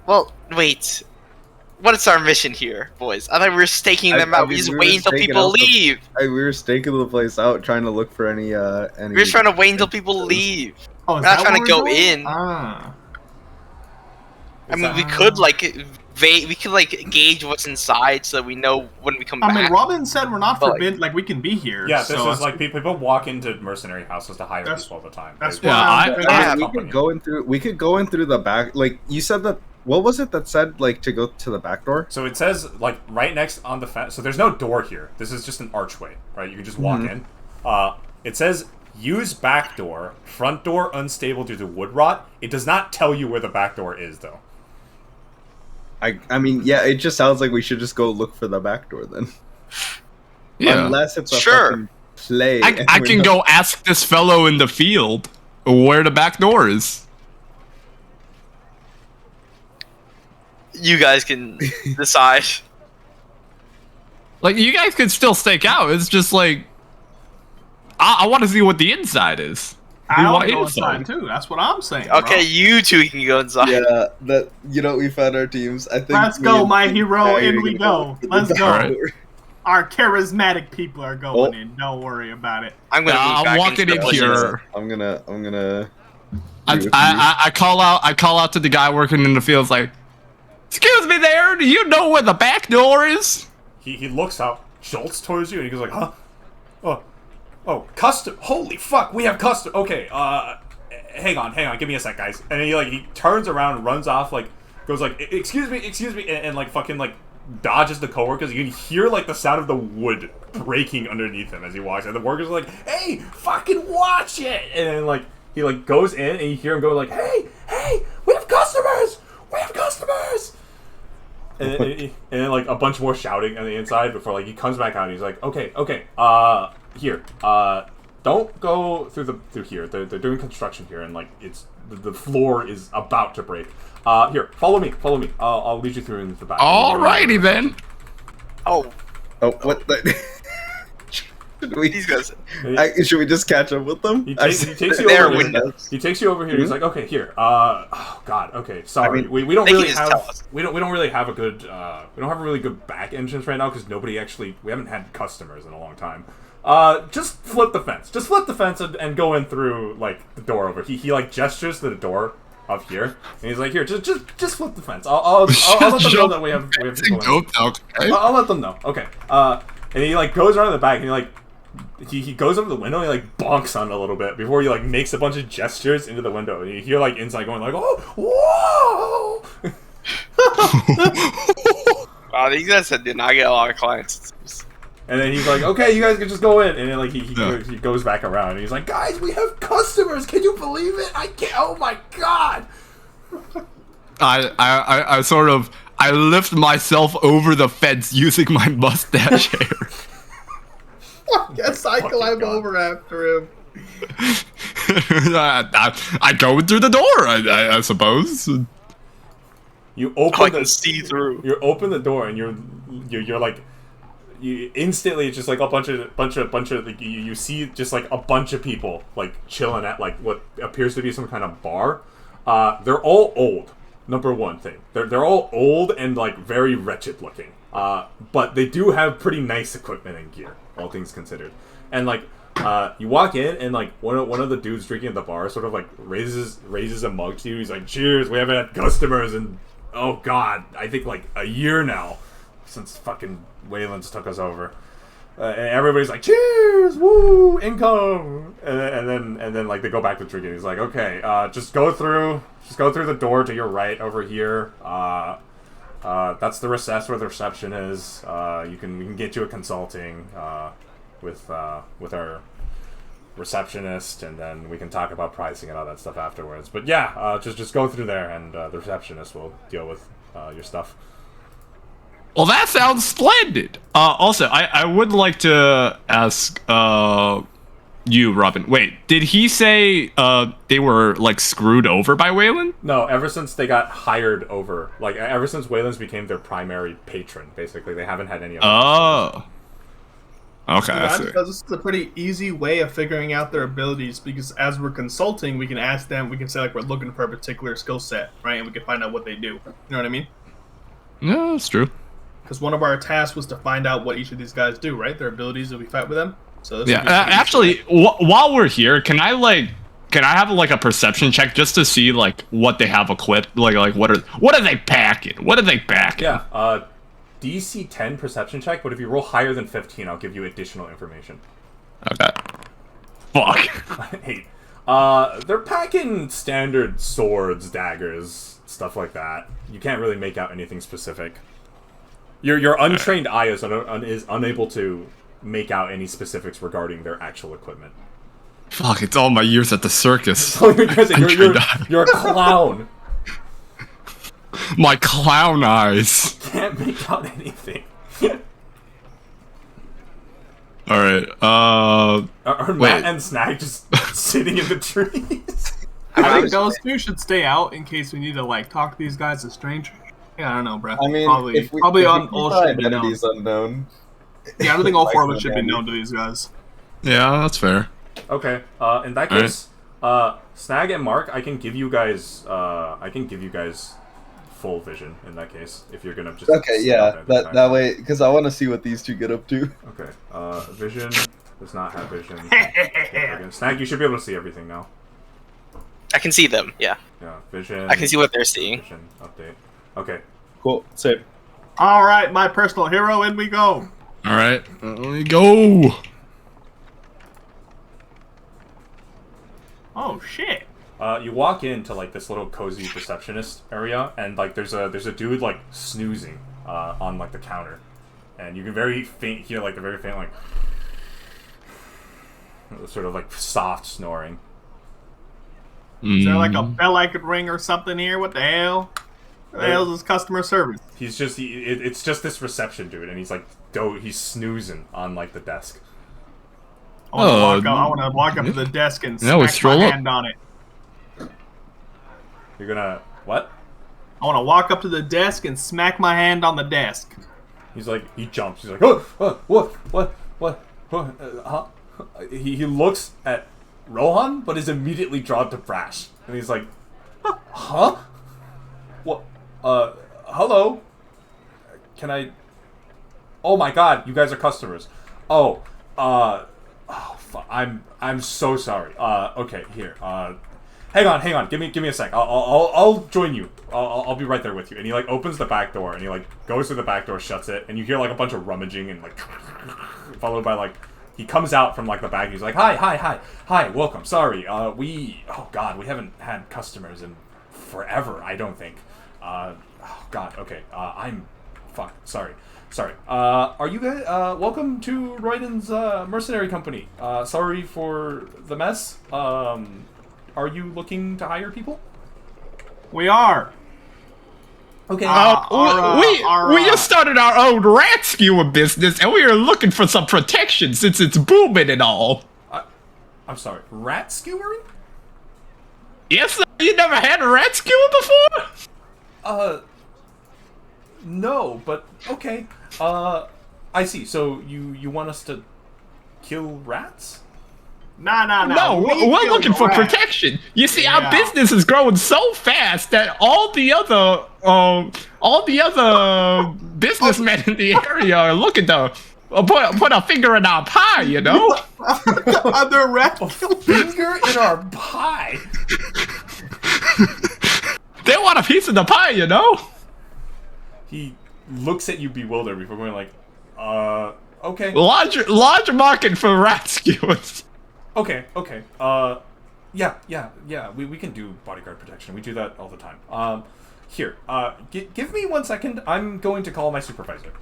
Well, wait. What is our mission here, boys? I thought we were staking them I out. mean, We just we were wait until staking people out the- leave. We were staking the place out, trying to look for any. We're just trying to wait until people leave. Oh, is We're not that trying what to we're go doing? in. Ah. I mean, we could we could like gauge what's inside so that we know when we come I back. mean, Robin said we're not But, like- forbidden. Like, we can be here. Yeah, this so is like people walk into mercenary houses to hire That's- people all the time. that's They- why Yeah, I'm- Yeah. we could go in through. We could go in through the back. Like you said that. What was it that said like to go to the back door? So it says like right next on the fence. So there's no door here. This is just an archway, right? You can just walk in. It says use back door. Front door unstable due to wood rot. It does not tell you where the back door is though. I mean, yeah, it just sounds like we should just go look for the back door then. Yeah. Unless it's a Sure. fucking play. I and we can don't- go ask this fellow in the field where the back door is. You guys can decide. Like, you guys could still stake out. It's just like, I want to see what the inside is. I want want to go inside. inside too. That's what I'm saying. Okay, bro. you two can go inside. Yeah, that we found our teams. I think. Let's me go, and my Zach hero, are in gonna we go. to the Let's back go. Alright. door. Our charismatic people are going Oh. in. Don't worry about it. I'm gonna. move I'm back walking into in the bushes. here. I'm gonna. I call out to the guy working in the field. It's like, excuse me, there. Do you know where the back door is? He looks up, jolts towards you, and he goes like, huh? Oh, custom. Holy fuck, we have custom. Okay, hang on, give me a sec, guys. And he turns around, runs off, like, goes like, excuse me, and like fucking like dodges the coworkers. You can hear like the sound of the wood breaking underneath him as he walks, and the workers are like, hey, fucking watch it. And then like he like goes in, and you hear him go like, hey, we have customers. And then like a bunch more shouting on the inside before like he comes back out and he's like, okay, here, don't go through here. They're doing construction here, and like it's the floor is about to break. Here, follow me. I'll lead you through into the back. Alrighty then. Oh, what the? Should we? these guys. Should we just catch up with them? He takes you They're over here. windows. He takes you over here. He's like, okay, here. Oh God. Okay, sorry. I mean, we don't they can really just have. tell us. We don't really have a good. We don't have a really good back entrance right now because nobody actually. We haven't had customers in a long time. Just flip the fence. Just flip the fence and go in through like the door over. He like gestures to the door up here, and he's like, here, just flip the fence. I'll let them know that we have people in. Okay. I'll let them know. Okay. And he like goes around the back and he like he goes over the window and he like bonks on it a little bit before he like makes a bunch of gestures into the window. And you hear like inside going like, oh, whoa. Wow, these guys did not get a lot of clients. And then he's like, okay, you guys can just go in. And then like he Yeah. goes back around and he's like, guys, we have customers. Can you believe it? I can't. Oh my God. I sort of lift myself over the fence using my mustache hair. Yes, I Fucking climb God. over after him. I go through the door, I suppose. You Oh, I open can the see through. you open the door and you're like. You instantly, it's just like a bunch of like, you see just like a bunch of people like chilling at like what appears to be some kind of bar. They're all old. Number one thing, they're all old and like very wretched looking. But they do have pretty nice equipment and gear, all things considered. And like, you walk in and like one of the dudes drinking at the bar sort of like raises a mug to you. He's like, "Cheers! We haven't had customers in oh god, I think like a year now since fucking Wayland's took us over." And everybody's like, "Cheers! Woo! Income!" And then like they go back to drinking. He's like, "Okay, just go through the door to your right over here. That's the that's where the reception is. We can get you a consulting with our receptionist, and then we can talk about pricing and all that stuff afterwards. But yeah, just go through there, and the receptionist will deal with your stuff." Well, that sounds splendid. Also, I would like to ask you, Robin. Wait, did he say they were like screwed over by Wayland? No, ever since they got hired over, like ever since Wayland's became their primary patron, basically, they haven't had any other. Oh. Okay, I That's see. because this is a pretty easy way of figuring out their abilities, because as we're consulting, we can ask them, we can say like we're looking for a particular skill set, right? And we can find out what they do. You know what I mean? No, that's true. Because one of our tasks was to find out what each of these guys do, right? Their abilities if we fight with them. So this Yeah, would be pretty actually, while we're here, can I have like a perception check just to see like what they have equipped? Like what are they packing? What are they packing? Yeah, DC 10 perception check, but if you roll higher than 15, I'll give you additional information. Okay. Fuck. Hey, they're packing standard swords, daggers, stuff like that. You can't really make out anything specific. Your untrained eye is unable to make out any specifics regarding their actual equipment. Fuck, it's all my years at the circus. You're a clown. My clown eyes. Can't make out anything. Alright, Are wait. Matt and Snag just sitting in the trees? I think those two should stay out in case we need to like talk to these guys as strangers. Yeah, I don't know, bro. I mean, probably if we all keep should our be known. identities unknown. Yeah, I don't think all four of us Like should be Andy. known to these guys. Yeah, that's fair. Okay. In that case, Snag and Mark, I can give you guys full vision in that case if you're gonna just. Okay, sit yeah, out there. that way, because I want to see what these two get up to. Okay. Vision does not have vision. Okay, Snag, you should be able to see everything now. I can see them. Yeah, Yeah, vision. I can see what they're seeing. Vision update. Okay. Cool, same. All right, my personal hero, in we go. Alright, let me go. Oh shit! You walk into like this little cozy receptionist area, and like there's a dude like snoozing on like the counter, and you can very faint hear like the very faint like sort of like soft snoring. Is there like a bell I could ring or something here? What the hell? What the hell is this customer service? He's just it's just this reception dude, and he's like he's snoozing on like the desk. I want to walk up to the desk and Yeah, we smack stroll my up. hand on it. You're gonna what? I want to walk up to the desk and smack my hand on the desk. He's like he jumps. He's like what? Huh? He looks at Rohan, but is immediately drawn to Brash, and he's like, huh? What? Hello? Can I? Oh my God, you guys are customers. Oh, I'm so sorry. Okay, here. Hang on. Give me a sec. I'll join you. I'll be right there with you. And he like opens the back door and he like goes to the back door, shuts it, and you hear like a bunch of rummaging and like followed by like he comes out from like the back. And he's like, hi, welcome. Sorry, we haven't had customers in forever. I don't think. Oh God. Okay. Sorry. Are you guys, welcome to Royden's, mercenary company. Sorry for the mess. Are you looking to hire people? We are. Okay. We just started our own rat skewing business, and we are looking for some protection since it's booming and all. I'm sorry, rat skewering? Yes, sir. You never had a rat skewer before? No, but okay. I see. So you want us to kill rats? Nah. No, we're looking for protection. You see, our business is growing so fast that all the other businessmen in the area are looking to put a finger in our pie, you know? Other rat Finger in our pie. They want a piece of the pie, you know? He looks at you bewildered before going like, okay. Large market for rat skewers. Okay. Yeah. We can do bodyguard protection. We do that all the time. Here, give me 1 second. I'm going to call my supervisor.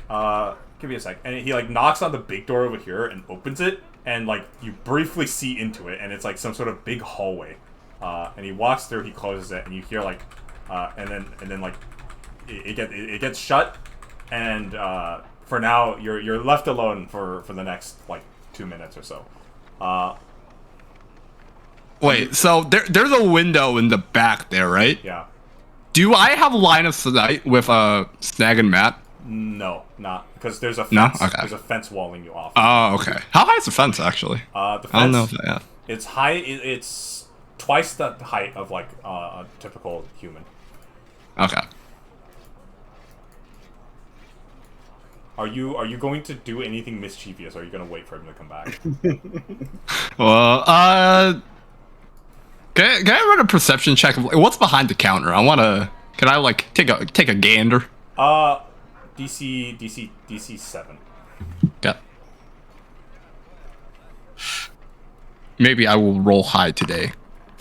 Give me a sec. And he like knocks on the big door over here and opens it, and like you briefly see into it, and it's like some sort of big hallway. And he walks through. He closes it, and you hear like, and then like, it gets shut, and for now you're left alone for the next like 2 minutes or so. Wait, so there's a window in the back there, right? Yeah. Do I have line of sight with Snag and Matt? No, not because there's a No? fence. Okay. There's a fence walling you off. Oh, okay. How high is the fence, actually? The fence, I don't know if that, yeah. It's high. It's twice the height of like a typical human. Okay. Are you going to do anything mischievous, or are you going to wait for him to come back? Well, can I run a perception check of like, what's behind the counter? Can I like take a gander? DC 7. Okay. Maybe I will roll high today.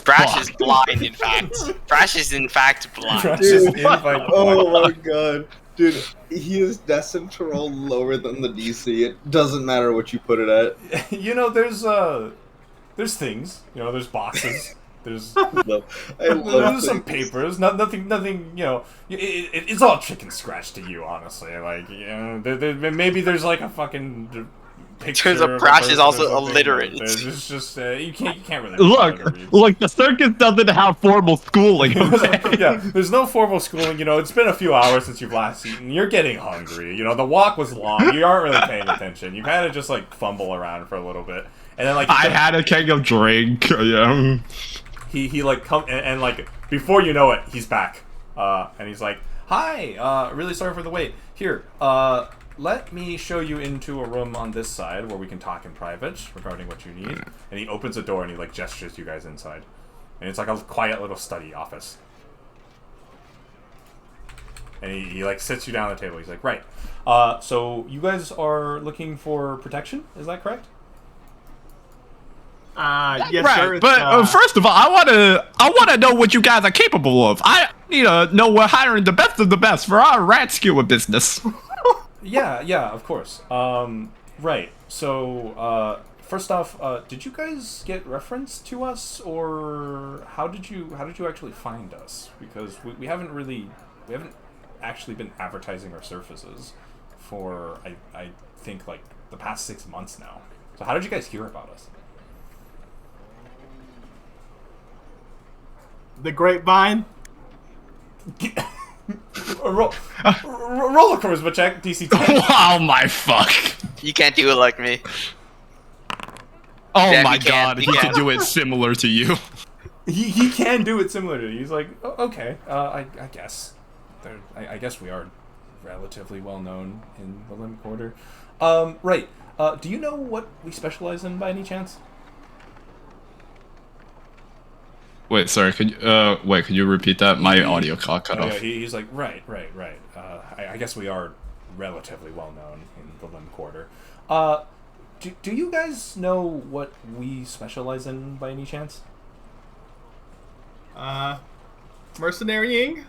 Brash is blind, in fact. Brash is in fact blind. Brash is in by Oh my god. Dude, he is destined to roll lower than the DC. It doesn't matter what you put it at. You know, there's things. You know, there's boxes. There's There's some papers. Nothing. You know, it's all chicken scratch to you, honestly. Like, you know, maybe there's like a fucking picture. Turns out Brash is also illiterate. It's just you can't really Look, the circus doesn't have formal schooling. Okay? Yeah, there's no formal schooling. You know, it's been a few hours since you've last eaten. You're getting hungry. You know, the walk was long. You aren't really paying attention. You've had to just like fumble around for a little bit, and then like I had a keg of drink. Yeah. He like come and like before you know it, he's back, and he's like, "Hi, really sorry for the wait. Here, let me show you into a room on this side where we can talk in private regarding what you need." And he opens a door and he like gestures you guys inside, and it's like a quiet little study office. And he like sits you down at the table. He's like, "Right, so you guys are looking for protection, is that correct?" Yes, right, sir. but first of all, I wanna know what you guys are capable of. I need to know we're hiring the best of the best for our rat skewer business. Yeah, of course. Right. So, first off, did you guys get reference to us, or how did you actually find us? Because we haven't actually been advertising our services for I think like the past 6 months now. So how did you guys hear about us? The grapevine. Roll a charisma check, DC 10. Oh my fuck. You can't do it like me. Oh Yeah, my he can, god, he he can. can do it similar to you. He can do it similar to you. He's like, oh, okay, I guess. I guess we are relatively well known in the Limb Quarter. Right. Do you know what we specialize in by any chance? Wait, sorry, could you repeat that? My audio cut Oh, off. yeah, he's like, right. I guess we are relatively well known in the Limb Quarter. Do you guys know what we specialize in by any chance? Mercenarying.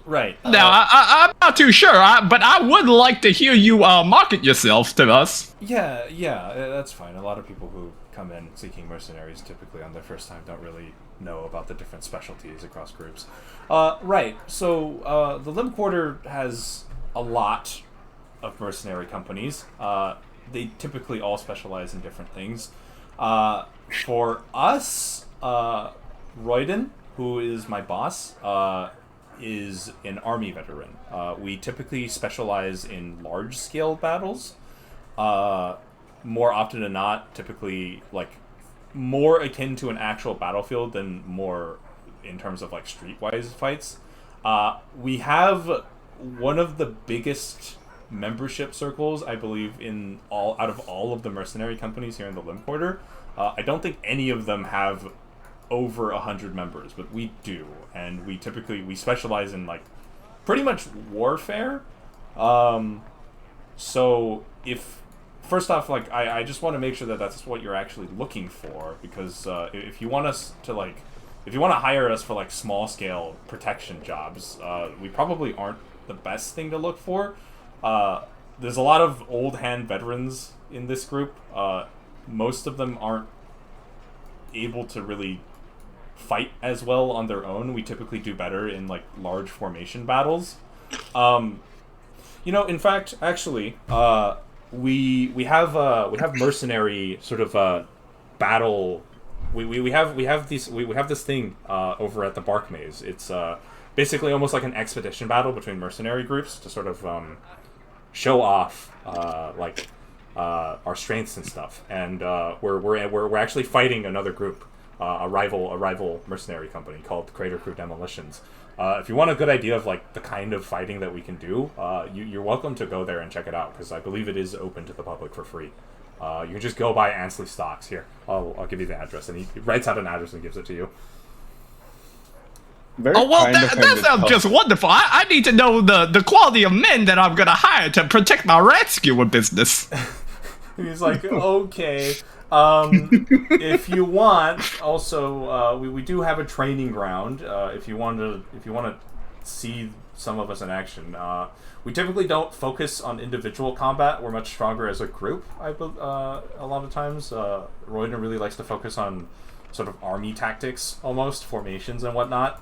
Right. Now, I'm not too sure, but I would like to hear you market yourself to us. Yeah, that's fine. A lot of people who come in seeking mercenaries typically on their first time don't really know about the different specialties across groups. Right, so the Limb Quarter has a lot of mercenary companies. They typically all specialize in different things. For us, Royden, who is my boss, is an army veteran. We typically specialize in large-scale battles. More often than not, typically like more akin to an actual battlefield than more in terms of like streetwise fights. We have one of the biggest membership circles, I believe, out of all of the mercenary companies here in the Limb Quarter. I don't think any of them have over 100 members, but we do, and we specialize in like pretty much warfare. So first off, like I just want to make sure that that's what you're actually looking for, because if you want us to if you want to hire us for like small scale protection jobs, we probably aren't the best thing to look for. There's a lot of old hand veterans in this group. Most of them aren't able to really fight as well on their own. We typically do better in like large formation battles. In fact, actually, we have mercenary sort of battle. We have this thing over at the Bark Maze. It's basically almost like an expedition battle between mercenary groups to sort of show off our strengths and stuff. And we're actually fighting another group, a rival mercenary company called Crater Crew Demolitions. If you want a good idea of like the kind of fighting that we can do, you're welcome to go there and check it out, because I believe it is open to the public for free. You can just go buy Ansley stocks. Here, I'll give you the address, and he writes out an address and gives it to you. That sounds just wonderful. I need to know the quality of men that I'm gonna hire to protect my rat skewer business. He's like, okay. If you want, also, we do have a training ground. If you want to see some of us in action, we typically don't focus on individual combat. We're much stronger as a group. A lot of times, Royden really likes to focus on sort of army tactics, almost formations and whatnot.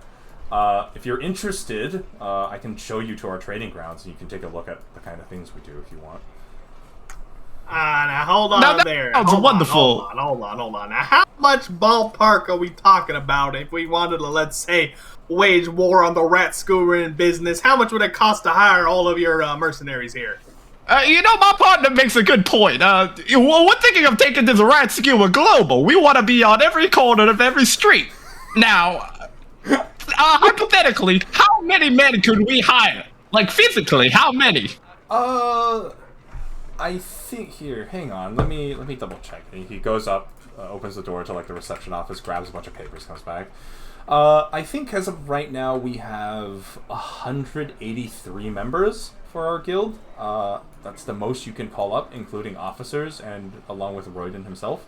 If you're interested, I can show you to our training grounds, and you can take a look at the kind of things we do if you want. Now hold on there. Sounds wonderful. Hold on. Now, how much ballpark are we talking about if we wanted to, let's say, wage war on the rat skewering business? How much would it cost to hire all of your mercenaries here? My partner makes a good point. We're thinking of taking this rat skewer global. We want to be on every corner of every street. Now, hypothetically, how many men could we hire? Like, physically, how many? I think here. Hang on. Let me double check. He goes up, opens the door to like the reception office, grabs a bunch of papers, comes back. I think as of right now we have 183 members for our guild. That's the most you can call up, including officers and along with Royden himself.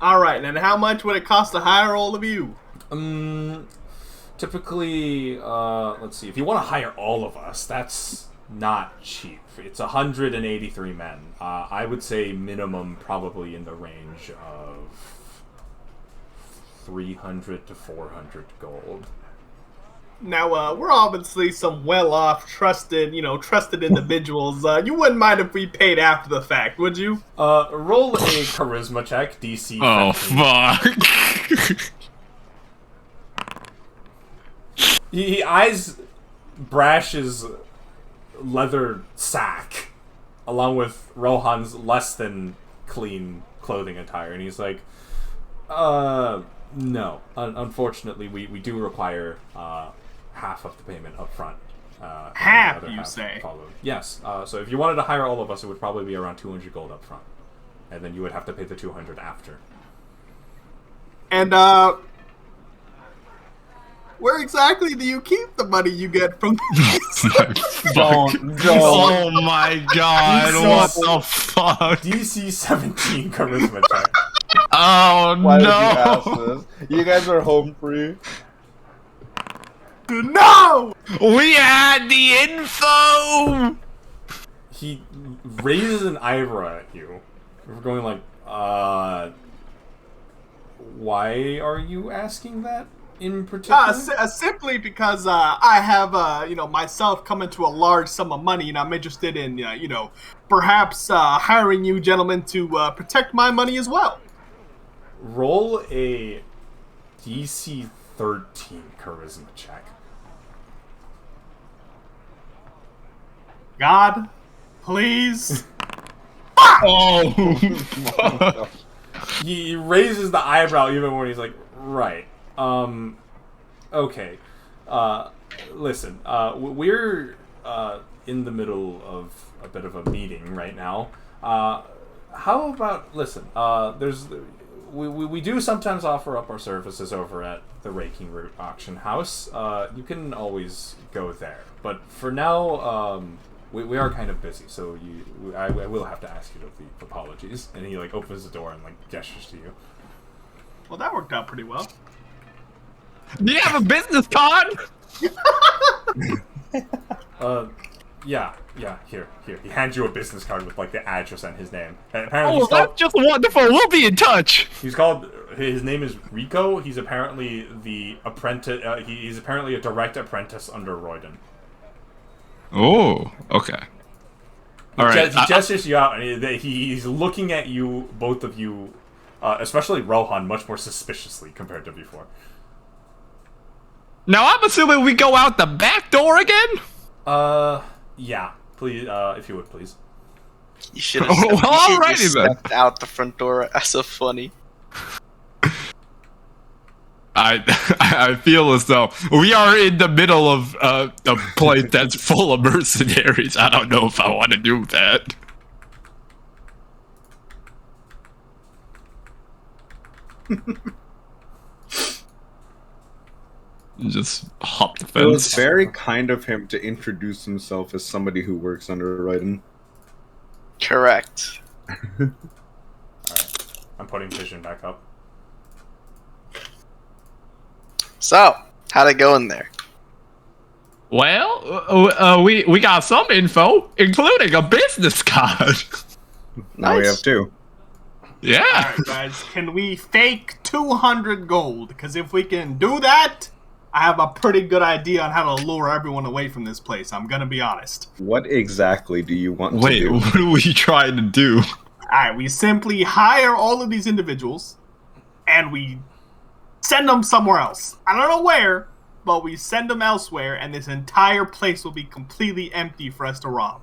All right. And how much would it cost to hire all of you? Typically, let's see. If you want to hire all of us, that's not cheap. It's 183 men. I would say minimum probably in the range of 300 to 400 gold. Now, we're obviously some well-off, trusted individuals. You wouldn't mind if we paid after the fact, would you? Roll a charisma check, DC 15. Oh, fuck. He eyes Brash's leather sack along with Rohan's less than clean clothing attire, and he's like, no. Unfortunately, we do require half of the payment up front. Half, you say? Followed. Yes. So if you wanted to hire all of us, it would probably be around 200 gold up front. And then you would have to pay the 200 after. And, where exactly do you keep the money you get from these? Don't. Oh my god, what the fuck? DC 17 charisma check. Oh Why did you no! ask this? You guys are home free. No! We had the info! He raises an eyebrow at you. We're going like, why are you asking that in particular? Simply because I have, myself come into a large sum of money, and I'm interested in, perhaps hiring you gentlemen to protect my money as well. Roll a DC 13 charisma check. God, please. Oh, He raises the eyebrow even when he's like, right. Okay. Listen, we're in the middle of a bit of a meeting right now. How about listen? We do sometimes offer up our services over at the Raking Root Auction House. You can always go there, but for now, we are kind of busy, so I will have to ask you to leave. Apologies. And he like opens the door and like gestures to you. Well, that worked out pretty well. Do you have a business card? Yeah. Here. He hands you a business card with like the address and his name. And apparently, Oh, that's just wonderful. We'll be in touch. He's called. His name is Rico. He's apparently the apprentice. He's apparently a direct apprentice under Royden. Oh, okay. All right. He gestures you out, and he's looking at you, both of you, especially Rohan, much more suspiciously compared to before. Now I'm assuming we go out the back door again. Yeah. Please, if you would, please. You should have Well, alrighty then. stepped out the front door. That's so funny. I feel as though we are in the middle of a place that's full of mercenaries. I don't know if I want to do that. Just hop the It was fence. very kind of him to introduce himself as somebody who works under Royden. Correct. Alright. I'm putting vision back up. So, how'd it go in there? Well, we got some info, including a business card. Now we Nice. have two. Yeah. Alright, guys, can we fake 200 gold? Because if we can do that, I have a pretty good idea on how to lure everyone away from this place. I'm gonna be honest. What exactly do you want Wait, to do? what are we trying to do? Alright, we simply hire all of these individuals, and we send them somewhere else. I don't know where, but we send them elsewhere, and this entire place will be completely empty for us to rob.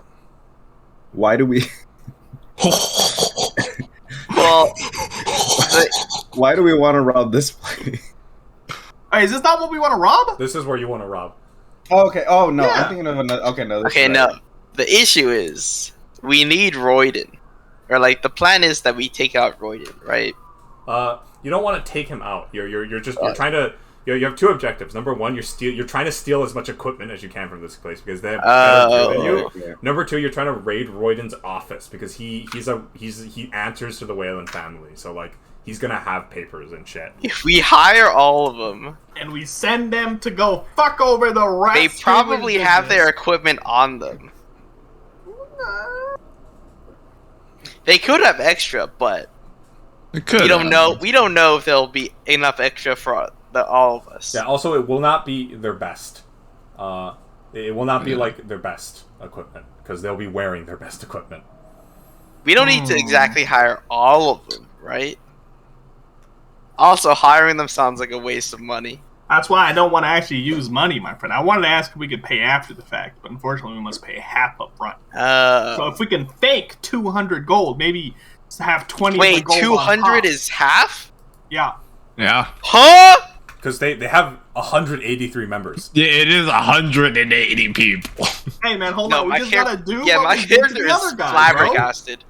Why do we? Well, Why do we want to rob this place? Alright, is this not what we want to rob? This is where you want to rob. Oh, okay. Oh no, Yeah. I'm thinking of another. Okay, no. This okay, is no. right. The issue is we need Royden, or like the plan is that we take out Royden, right? You don't want to take him out. You're trying to. You have two objectives. Number one, you're trying to steal as much equipment as you can from this place because they have better gear than you. Yeah. Number two, you're trying to raid Royden's office because he answers to the Whalen family. So like he's gonna have papers and shit. If we hire all of them, And we send them to go fuck over the rest. they probably have their equipment on them. They could have extra, but It could. we don't know. We don't know if there'll be enough extra for all of us. Yeah. Also, it will not be their best. It will not be like their best equipment because they'll be wearing their best equipment. We don't need to exactly hire all of them, right? Also, hiring them sounds like a waste of money. That's why I don't want to actually use money, my friend. I wanted to ask if we could pay after the fact, but unfortunately we must pay half up front. So if we can fake 200 gold, maybe have 20 of the Wait, gold on 200 top. is half? Yeah. Yeah. Huh? Because they have 183 members. Yeah, it is 180 people. Hey man, hold No, on. We my just char- gotta do Yeah, what my we did to character the is other guy, bro. flabbergasted.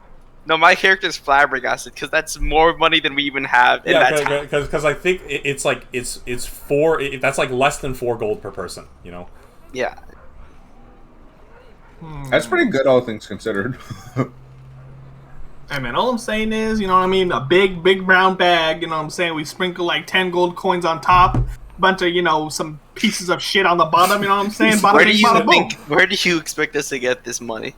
No, my character is flabbergasted because that's more money than we even have in that time. because I think it's like it's four. That's like less than 4 gold per person. You know. Yeah. That's pretty good, all things considered. Hey man, all I'm saying is, you know what I mean, a big brown bag, you know what I'm saying, we sprinkle like 10 gold coins on top, bunch of, you know, some pieces of shit on the bottom, you know what I'm saying, bada Where do bing, you bada boom. think? Where do you expect us to get this money?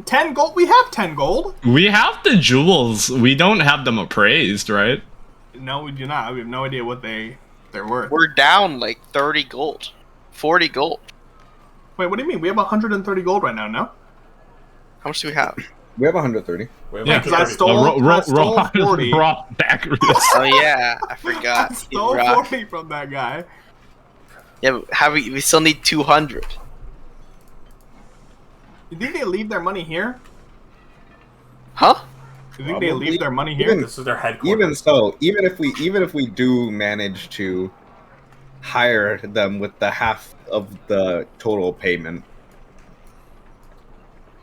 10 gold? We have 10 gold. We have the jewels. We don't have them appraised, right? No, we do not. We have no idea what they're worth. We're down like 30 gold, 40 gold. Wait, what do you mean? We have 130 gold right now, no? How much do we have? We have 130. We have Yeah, like 'cause I 30. stole- I stole 40. raw backwards. Oh yeah, I I forgot. stole Rock. 40 from that guy. Yeah, but how we still need 200. You think they leave their money here? Huh? You think they Probably. leave their money here? This is their headquarters. Even so, even if we do manage to hire them with the half of the total payment.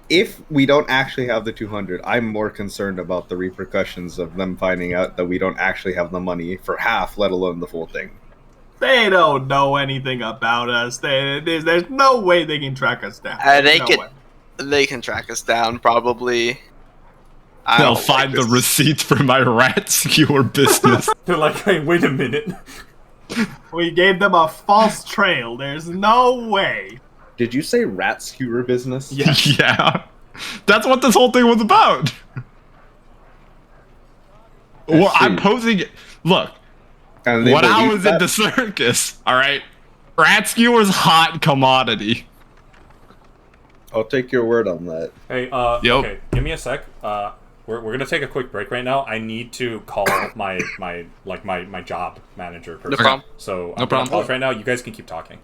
If we don't actually have the 200, I'm more concerned about the repercussions of them finding out that we don't actually have the money for half, let alone the full thing. They don't know anything about us. There's no way they can track us down. They can track us down probably. They'll find the receipt for my rat skewer business. They're like, hey, wait a minute. We gave them a false trail. There's no way. Did you say rat skewer business? Yeah. Yeah. That's what this whole thing was about. Well, I'm posing it. Look, when I was in the circus, alright, rat skewer's hot commodity. I'll take your word on that. Hey, okay, give me a sec. We're gonna take a quick break right now. I need to call my job manager person. No problem. So No problem. pause right now. You guys can keep talking.